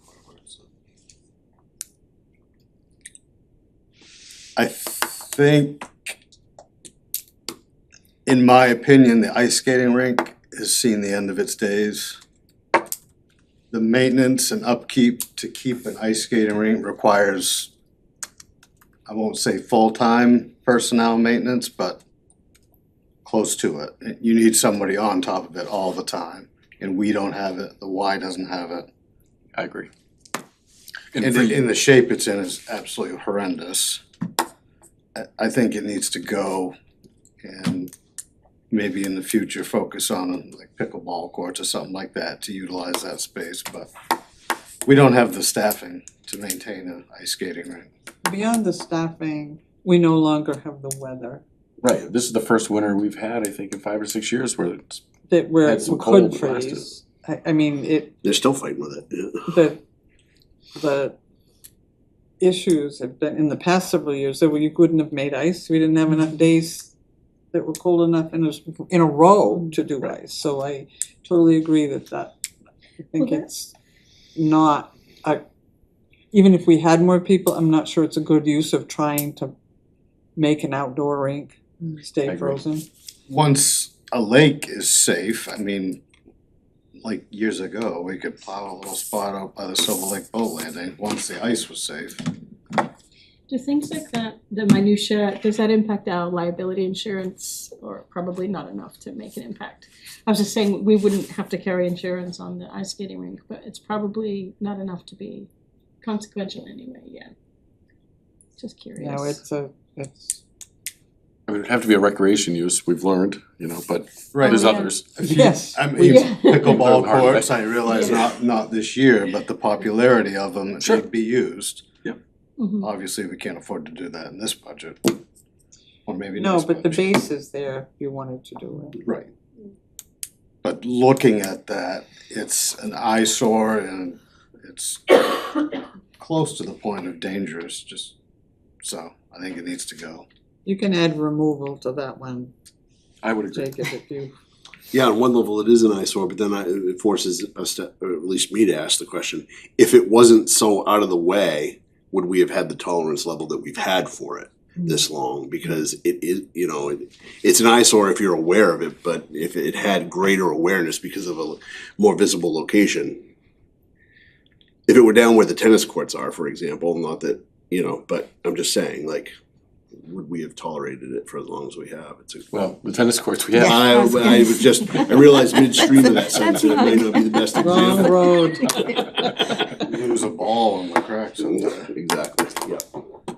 I think, in my opinion, the ice skating rink has seen the end of its days. The maintenance and upkeep to keep an ice skating rink requires, I won't say full-time personnel maintenance, but close to it. You need somebody on top of it all the time, and we don't have it, the Y doesn't have it. I agree. And in the shape it's in is absolutely horrendous. I think it needs to go and maybe in the future focus on like pickleball courts or something like that to utilize that space, but we don't have the staffing to maintain an ice skating rink. Beyond the staffing, we no longer have the weather Right, this is the first winter we've had, I think, in 5 or 6 years where it's, that where Had it some could cold last freeze. I mean, They're still fighting with it, yeah. the issues have been, in the past several years, that you couldn't have made ice, we didn't have enough days that were cold enough in a row to do ice, so I totally agree that I think Well, it's not, even if we had more people, I'm not sure it's a good use of trying to make an outdoor rink I stay agree. frozen. Once a lake is safe, I mean, like years ago, we could plow a little spot out by the Silver Lake boat landing, once the ice was safe. Do things like that, the minutia, does that impact our liability insurance, or probably not enough to make an impact? I was just saying, we wouldn't have to carry insurance on the ice skating rink, but it's probably not enough to be consequential anyway, yeah. Just curious. No, it's I mean, it'd have to be a recreation use, we've learned, you know, but Right. there's Yeah. others. yes, I mean, Yeah. pickleball Hard courts, way. I realize Yeah. not this year, but the popularity of them, Sure. they'd be used. Mhm. Obviously, we can't afford to do that in this budget, or maybe no, next but the budget. base is there if you wanted to do it. Right. But looking at that, it's an eyesore and it's close to the point of dangerous, just, so I think it needs to go. You can add removal to that one, I would agree. Jacob, if you, Yeah, on one level it is an eyesore, but then it forces us to, or at least me to ask the question, if it wasn't so out of the way, would we have had the tolerance level that we've had for it this long? Because it is, you know, it's an eyesore if you're aware of it, but if it had greater awareness because of a more visible location. If it were down where the tennis courts are, for example, not that, you know, but I'm just saying, like, would we have tolerated it for as long as we have? It's a. Well, the tennis courts we have. I was just, I realized midstream of that sentence, that it may not be the best Wrong example. road. Lose a ball in the cracks. Exactly, yeah.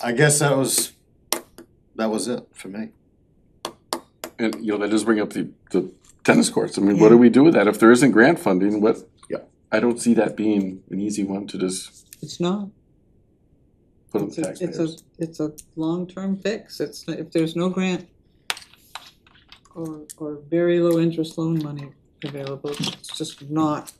I guess that was it for me. And, you know, that does bring up the tennis courts. I mean, what do we do with that? If there isn't grant funding, what? Yeah. I don't see that being an easy one to just It's not. put on It's the a, taxpayers. it's a long-term fix. It's, if there's no grant or very low interest loan money available, it's just not,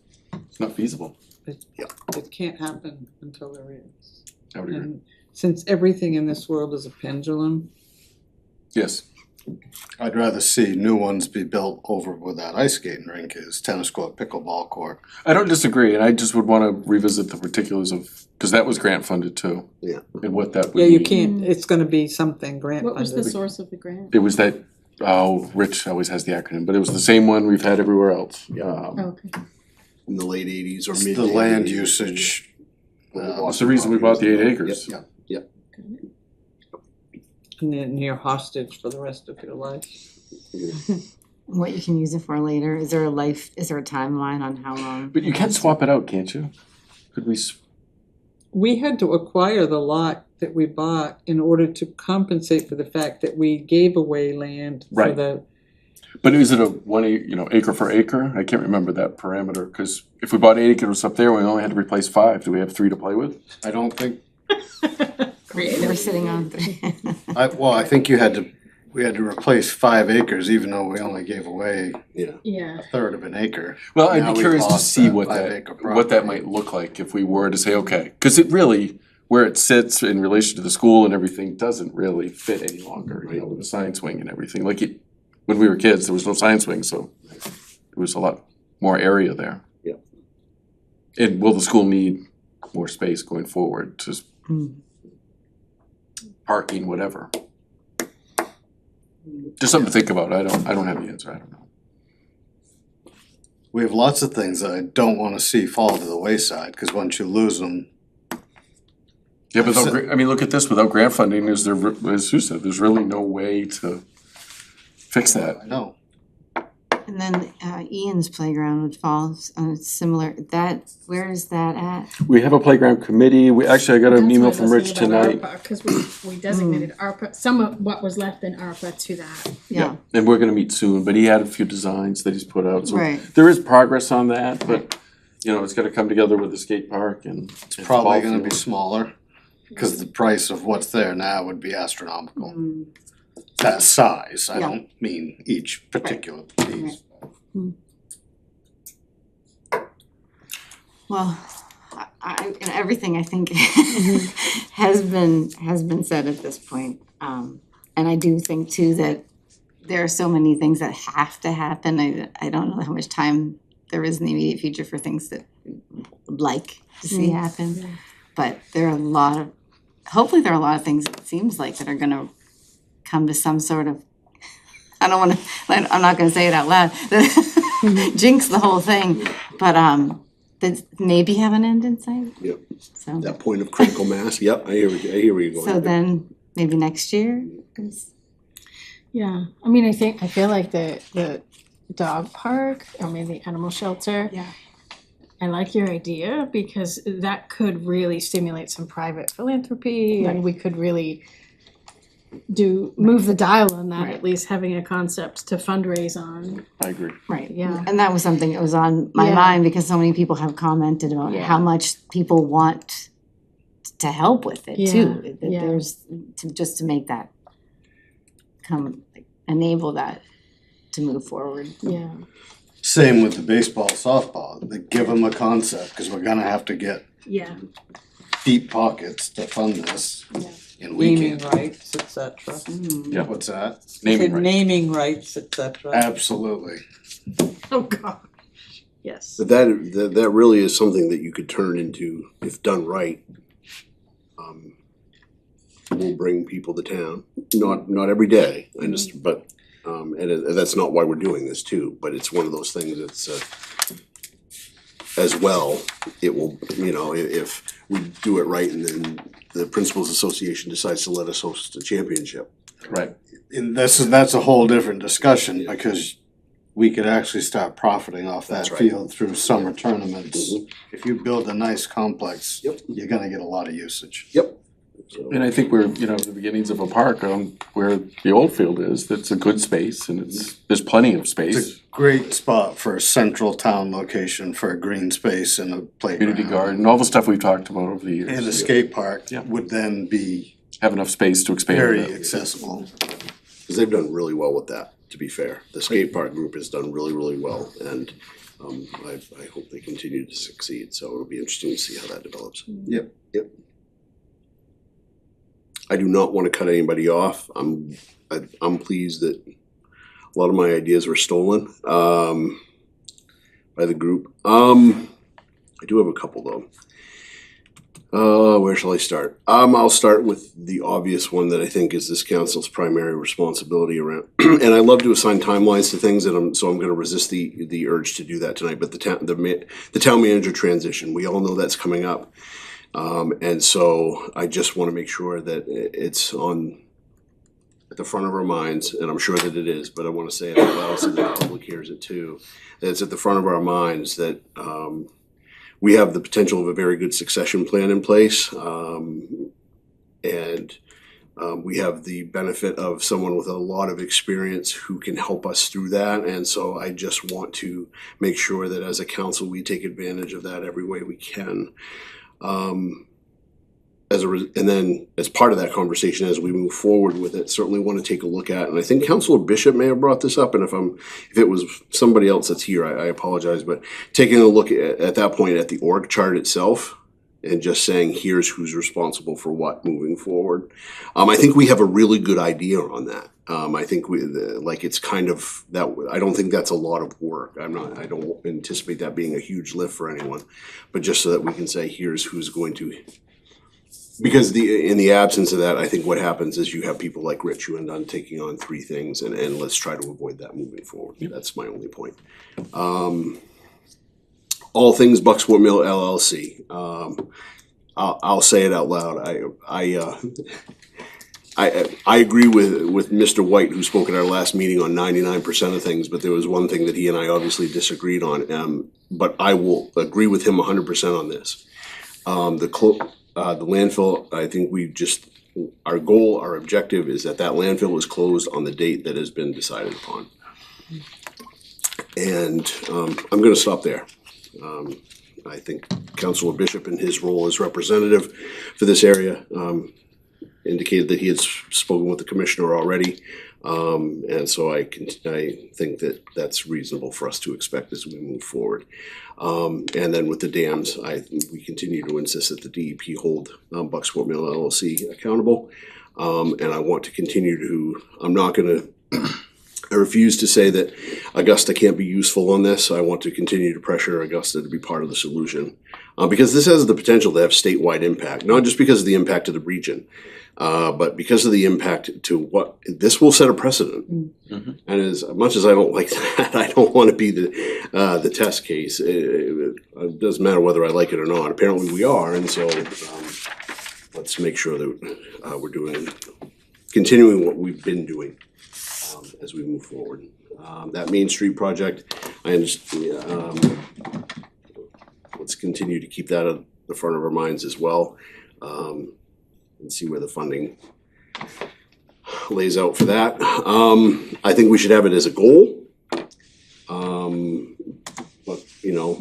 It's not feasible. it can't happen until there is. I would agree. And since everything in this world is a pendulum, Yes. I'd rather see new ones be built over where that ice skating rink is, tennis court, pickleball court. I don't disagree, and I just would wanna revisit the particulars of, cause that was grant funded too. Yeah. And what that would yeah, you mean. can't, it's gonna be something grant What was the funded. source of the grant? It was that, Rich always has the acronym, but it was the same one we've had everywhere else. Oh, okay. In the late eighties or It's mid. the land usage. That's the reason we bought the 8 acres. Yeah, And then you're hostage for the rest of your life. What you can use it for later, is there a timeline on how long? But you can swap it out, can't you? Could we, We had to acquire the lot that we bought in order to compensate for the fact that we gave away land for Right. the, but is it a acre for acre? I can't remember that parameter, cause if we bought 8 acres up there, we only had to replace 5. Do we have 3 to play with? I don't think, We're sitting on three. I think we had to replace 5 acres even though we only gave away yeah. Yeah. a third of an acre. Well, I'd Now be we've curious to lost see that what 5 that, acre what that property. might look like if we were to say, okay, cause it really, where it sits in relation to the school and everything doesn't really fit any longer, you know, with the science wing and everything, like it, when we were kids, there was no science wing, so there was a lot more area there. Yeah. And will the school need more space going forward, just parking, whatever? Just something to think about, I don't have the answer, I don't know. We have lots of things that I don't wanna see fall to the wayside, cause once you lose them, Yeah, but I mean, look at this, without grant funding, as Sue said, there's really no way to fix that. I know. And then Ian's playground would fall on similar, where is that at? We have a playground committee, I got an email from Rich tonight, Cause we designated ARPA, some of what was left in ARPA to that. Yeah, and we're gonna meet soon, but he had a few designs that he's put out, so right. there is progress on that, but, you know, it's gotta come together with the skate park and. It's probably gonna be smaller, cause the price of what's there now would be astronomical. That size, I Yeah. don't mean each particular piece. Well, and everything I think has been said at this point. And I do think too that there are so many things that have to happen. I don't know how much time there is in the immediate future for things that would like to see happen. But there are hopefully there are a lot of things, it seems like, that are gonna come to some sort of, I'm not gonna say it out loud, jinx the whole thing, but that maybe have an end in sight. Yep. So, That point of critical mass, yep, I hear where you're going. so then maybe next year, 'cause- Yeah, I mean, I feel like the dog park, I mean, the animal shelter. Yeah. I like your idea because that could really stimulate some private philanthropy and we could really move the dial on that, Right. at least having a concept to fundraise on. I agree. right, Yeah. and that was something that was on my Yeah. mind because so many people have commented about Yeah. how much people want to help with it too. Yeah, That yeah. there's, just to make that enable that to move forward. Yeah. Same with the baseball, softball, they give them a concept, cause we're gonna have to get Yeah. deep pockets to fund this. Yeah. And we naming can't, rights, et cetera. Yeah. what's that? Naming rights. Naming rights, et cetera. Absolutely. Oh, God. Yes. But that really is something that you could turn into, if done right. Will bring people to town, not every day, but, and that's not why we're doing this too, but it's one of those things that's, as well, it will, you know, if we do it right and then the Principals Association decides to let us host a championship. Right. And that's a whole different discussion, because we could actually start profiting off that That's right. field through summer tournaments. Mhm. If you build a nice complex, Yep. you're gonna get a lot of usage. Yep. So, And I think we're, you know, the beginnings of a park where the old field is, that's a good space and there's plenty of It's space. a great spot for a central town location for a green space and a playground. Community garden, all the stuff we've talked about over the years. And the skate park Yeah. would then be Have enough space to expand very it. accessible. cause they've done really well with that, to be fair. The skate park group has done really, really well, and, I hope they continue to succeed, so it'll be interesting to see how that develops. Yep. Yep. I do not wanna cut anybody off, I'm pleased that a lot of my ideas were stolen, by the group. I do have a couple though. Where shall I start? I'll start with the obvious one that I think is this council's primary responsibility around, and I love to assign timelines to things, and so I'm gonna resist the urge to do that tonight, but the town manager transition, we all know that's coming up. And so I just wanna make sure that it's at the front of our minds, and I'm sure that it is, but I wanna say it out loud so the public hears it too. That it's at the front of our minds that, we have the potential of a very good succession plan in place. And we have the benefit of someone with a lot of experience who can help us through that. And so I just want to make sure that as a council, we take advantage of that every way we can. And then as part of that conversation, as we move forward with it, certainly want to take a look at, and I think Councilor Bishop may have brought this up, and if it was somebody else that's here, I apologize, but taking a look at that point at the org chart itself and just saying, here's who's responsible for what moving forward. I think we have a really good idea on that. I think it's kind of that, I don't think that's a lot of work. I don't anticipate that being a huge lift for anyone, but just so that we can say, here's who's going to. Because in the absence of that, I think what happens is you have people like Rich who end up taking on three things, and let's try to avoid that moving forward. That's my only point. All things Bucksport Mill LLC. I'll say it out loud. I agree with Mr. White, who spoke at our last meeting on 99% of things, but there was one thing that he and I obviously disagreed on. But I will agree with him 100% on this. The landfill, I think our goal, our objective is that landfill is closed on the date that has been decided upon. And I'm gonna stop there. I think Councilor Bishop in his role as representative for this area indicated that he had spoken with the commissioner already. And so I think that that's reasonable for us to expect as we move forward. And then with the dams, we continue to insist that the DEP hold Bucksport Mill LLC accountable. And I want to continue I refuse to say that Augusta can't be useful on this. I want to continue to pressure Augusta to be part of the solution. Because this has the potential to have statewide impact, not just because of the impact to the region, but because of the impact to what, this will set a precedent. And as much as I don't like that, I don't want to be the test case. It doesn't matter whether I like it or not. Apparently we are, and so let's make sure that we're continuing what we've been doing as we move forward. That Main Street project, I understand, let's continue to keep that at the front of our minds as well, and see where the funding lays out for that. I think we should have it as a goal. But,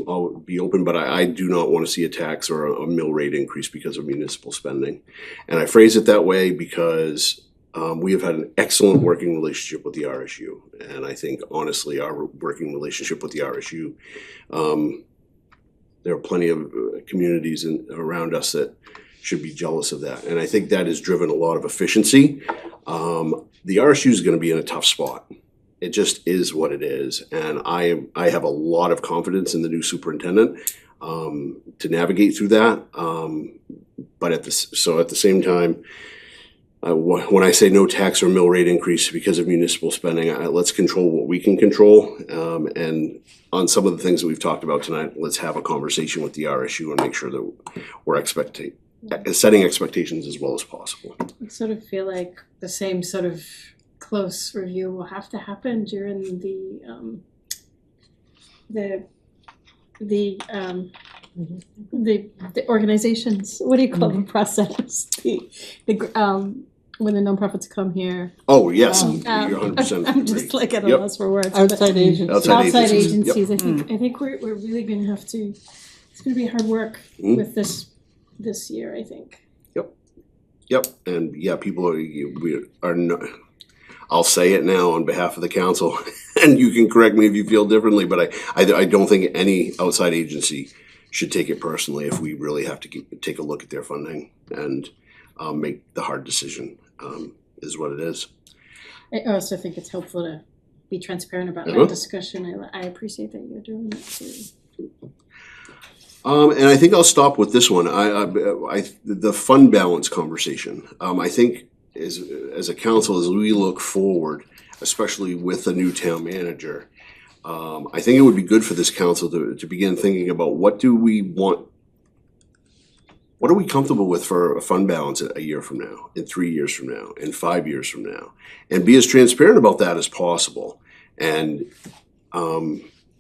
I'll be open, but I do not want to see a tax or a mill rate increase because of municipal spending. And I phrase it that way because we have had an excellent working relationship with the RSU. And I think honestly, our working relationship with the RSU, there are plenty of communities around us that should be jealous of that. And I think that has driven a lot of efficiency. The RSU is going to be in a tough spot. It just is what it is. And I have a lot of confidence in the new superintendent to navigate through that. But at the same time, when I say no tax or mill rate increase because of municipal spending, let's control what we can control. And on some of the things that we've talked about tonight, let's have a conversation with the RSU and make sure that we're setting expectations as well as possible. I sort of feel like the same sort of close review will have to happen during the organizations, what do you call the process? When the nonprofits come here. Oh, yes, you're 100%. I'm just like at a Yep. loss for words. but Outside agencies. Outside agencies, yep. I think we're really gonna have to, it's gonna be hard work with this year, I think. Yep, and yeah, people we are not, I'll say it now on behalf of the council, and you can correct me if you feel differently, but I don't think any outside agency should take it personally if we really have to take a look at their funding and make the hard decision, is what it is. I also think it's helpful to be transparent about Uh-huh. that discussion. I appreciate that you're doing that too. And I think I'll stop with this one. The fund balance conversation. I think as a council, as we look forward, especially with a new town manager, I think it would be good for this council to begin thinking about what do we want. What are we comfortable with for a fund balance a year from now, in 3 years from now, in 5 years from now, and be as transparent about that as possible, and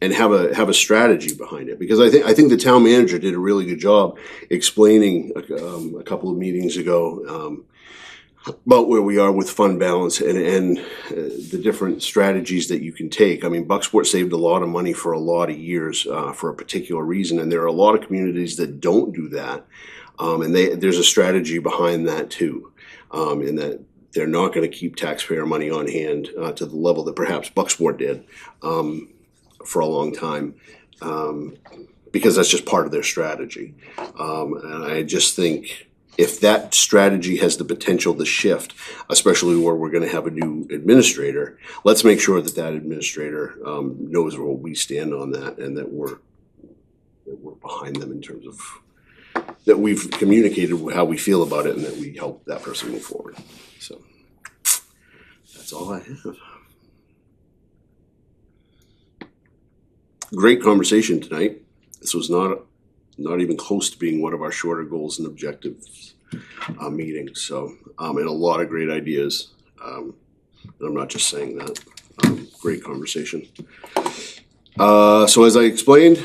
have a strategy behind it, because I think the town manager did a really good job explaining a couple of meetings ago about where we are with fund balance and the different strategies that you can take. I mean, Bucksport saved a lot of money for a lot of years for a particular reason, and there are a lot of communities that don't do that, and there's a strategy behind that too, in that they're not going to keep taxpayer money on hand to the level that perhaps Bucksport did. For a long time, because that's just part of their strategy. And I just think if that strategy has the potential to shift, especially where we're gonna have a new administrator, let's make sure that that administrator knows where we stand on that, and that we're behind them in terms of that we've communicated how we feel about it and that we help that person move forward. So that's all I have. Great conversation tonight. This was not even close to being one of our shorter goals and objectives meetings. So, and a lot of great ideas. And I'm not just saying that. Great conversation. So as I explained,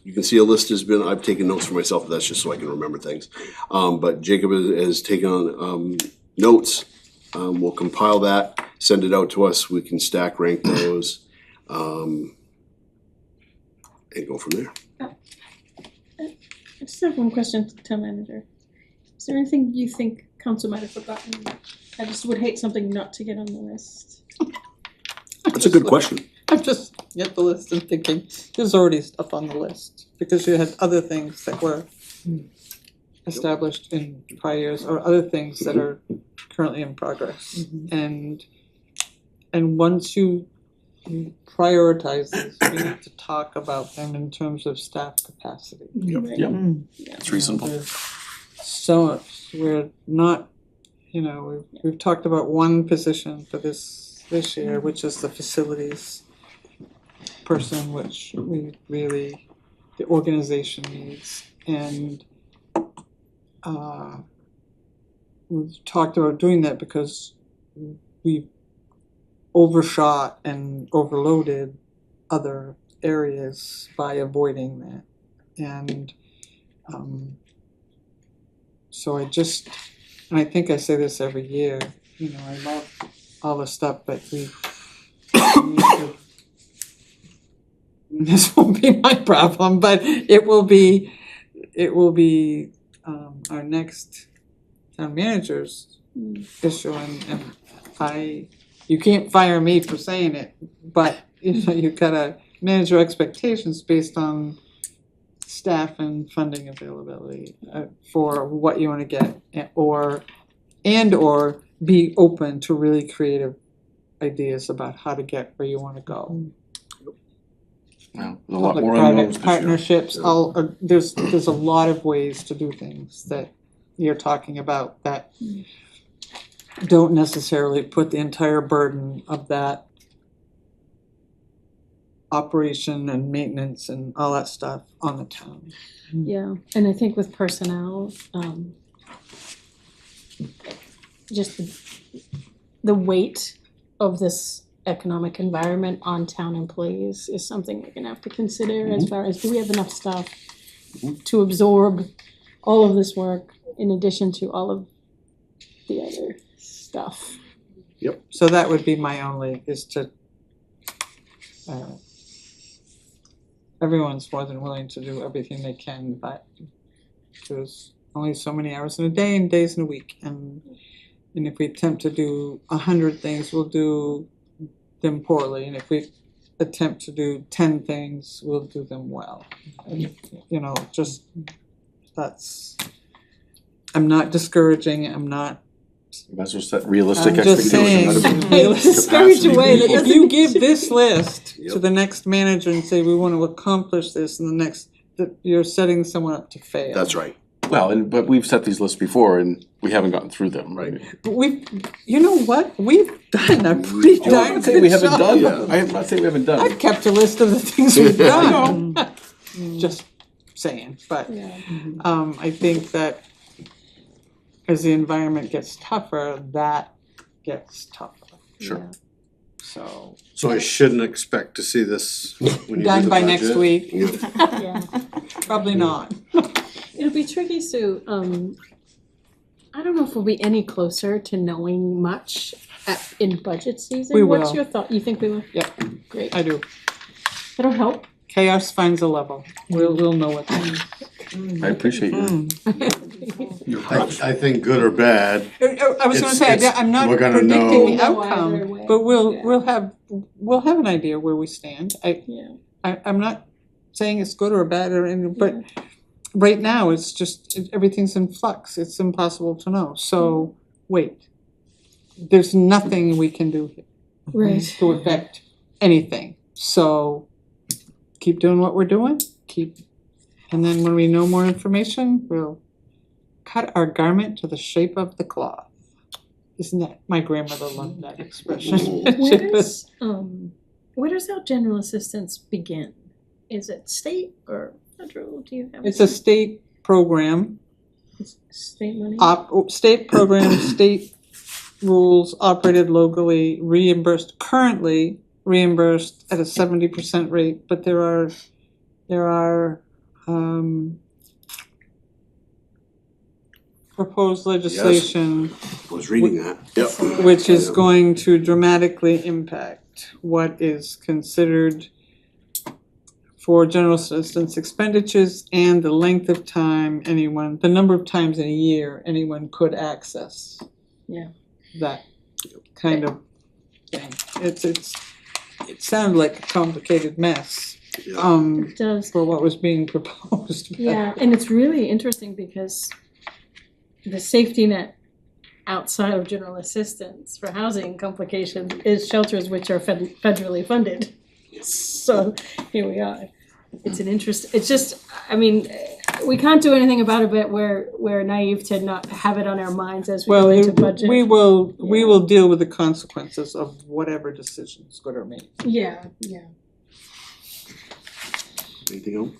you can see a list has been, I've taken notes for myself, but that's just so I can remember things. But Jacob has taken on notes. We'll compile that, send it out to us. We can stack rank those. And go from there. I just have one question to the town manager. Is there anything you think council might have forgotten? I just would hate something not to get on the list. That's a good question. I'm just at the list and thinking, there's already stuff on the list, because you had other things that were established in prior years, or other things that are currently in progress. And once you prioritize these, we need to talk about them in terms of staff capacity. It's reasonable. So we're not, we've talked about one position for this year, which is the facilities person, which we really, the organization needs. And we've talked about doing that because we've overshot and overloaded other areas by avoiding that. And so I think I say this every year, I love all the stuff, but we need to, this won't be my problem, but it will be our next town manager's issue, and you can't fire me for saying it, but you gotta manage your expectations based on staff and funding availability for what you wanna get, or be open to really creative ideas about how to get where you wanna go. Yeah, a lot more Public-private unknowns this year. partnerships, there's a lot of ways to do things that you're talking about that don't necessarily put the entire burden of that operation and maintenance and all that stuff on the town. Yeah, and I think with personnel, just the weight of this economic environment on town employees is something we're gonna have to consider as far as, do we have enough staff to absorb all of this work in addition to all of the other stuff? So that would be my only, is to, everyone's more than willing to do everything they can, but there's only so many hours in a day and days in a week, and if we attempt to do 100 things, we'll do them poorly, and if we attempt to do 10 things, we'll do them well. And, you know, just, that's, I'm not discouraging, I'm not, Might as well set realistic I'm just saying, expectations. realistic Discourage away, that if doesn't you mean give to- this list Yep. to the next manager and say, we want to accomplish this in the next, that you're setting someone up to fail. That's right. Well, but we've set these lists before and we haven't gotten through them, right? But you know what, we've done a pretty I'm darn not saying we good haven't job. done, I'm not saying we haven't done. I've kept a list of the things we've done. Just saying, but Yeah. I think that as the environment gets tougher, that gets tougher, Sure. so. So I shouldn't expect to see this when you do Done the by next budget? week, Yeah, probably not. it'll be tricky, Sue, I don't know if we'll be any closer to knowing much in budget season. We What's will. your thought, you think we will? Yep. Great, I do. that'll help. Chaos finds a level. We'll know what that is. I appreciate you. I think good or bad, I was gonna say, It's- I'm not we're gonna predicting the know either outcome, way. but Yeah. we'll have an idea where we stand. Yeah. I'm not saying it's good or bad or anything, but right now, it's just, everything's in flux. It's impossible to know. So, wait. There's nothing we can do here Right. to affect anything. So, keep doing what we're doing, and then when we know more information, we'll cut our garment to the shape of the cloth. Isn't that, my grandmother loved that expression. Where does our general assistance begin? Is it state or federal, do you have? It's a state program, State money? state program, state rules, operated locally, currently reimbursed at a 70% rate, but there are proposed legislation I was reading that. Yep. which is going to dramatically impact what is considered for general assistance expenditures and the length of time the number of times in a year anyone could access. Yeah. That kind of thing. It sounded like a complicated mess, It does. for what was being proposed. Yeah, and it's really interesting because the safety net outside of general assistance for housing complications is shelters which are federally funded. So here we are. It's just, I mean, we can't do anything about it, but we're naive to not have it on our minds as we Well, go into budget. we will deal with the consequences of whatever decisions good are made. Yeah. Anything else?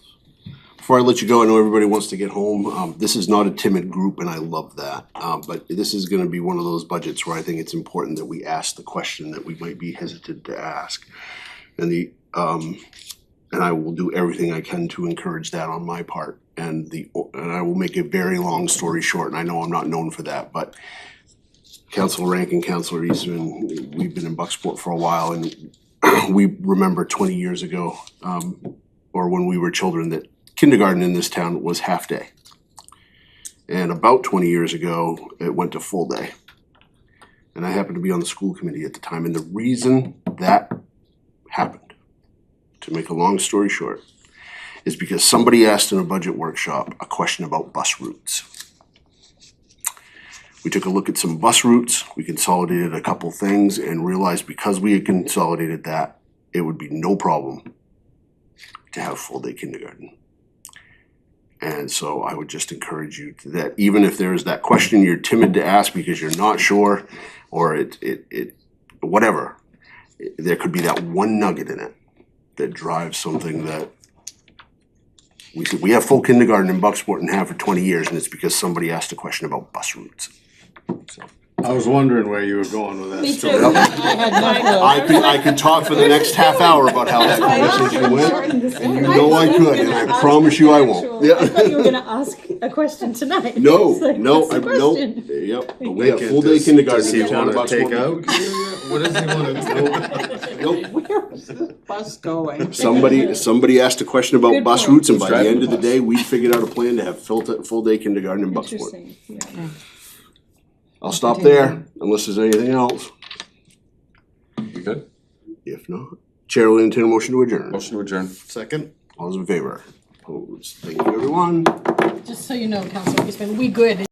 Before I let you go, I know everybody wants to get home. This is not a timid group and I love that. But this is gonna be one of those budgets where I think it's important that we ask the question that we might be hesitant to ask. And I will do everything I can to encourage that on my part. And I will make a very long story short, and I know I'm not known for that, but Councilor Rankin, Councilor Eastman, we've been in Bucksport for a while and we remember 20 years ago, or when we were children, that kindergarten in this town was half day. And about 20 years ago, it went to full day. And I happened to be on the school committee at the time, and the reason that happened, to make a long story short, is because somebody asked in a budget workshop a question about bus routes. We took a look at some bus routes, we consolidated a couple things and realized because we had consolidated that, it would be no problem to have full day kindergarten. And so I would just encourage you to that, even if there's that question you're timid to ask because you're not sure, or whatever, there could be that one nugget in it that drives something that we have full kindergarten in Bucksport and have for 20 years, and it's because somebody asked a question about bus routes. So I was wondering where you were going with that Me story. too. I had no clue. I could talk for the next half hour about how that conversation went, and you know I could, and I promise you I won't. I thought you were gonna ask a question tonight. No, It's like, no, what's the no, question? yep, but we have full day kindergarten Does in he the town of wanna take Bucksport. out? What does he wanna do? Nope. Where's this bus going? Somebody asked a question about Good bus point. routes, and by the Driving end of the bus. day, we figured out a plan to have full day kindergarten in Bucksport. Interesting, yeah. I'll stop there unless there's anything else. You good? If not, Chair will entertain a motion to adjourn. Motion to adjourn. Second? All those in favor? Opposed? Thank you, everyone. Just so you know, Councilor Eastman, we good.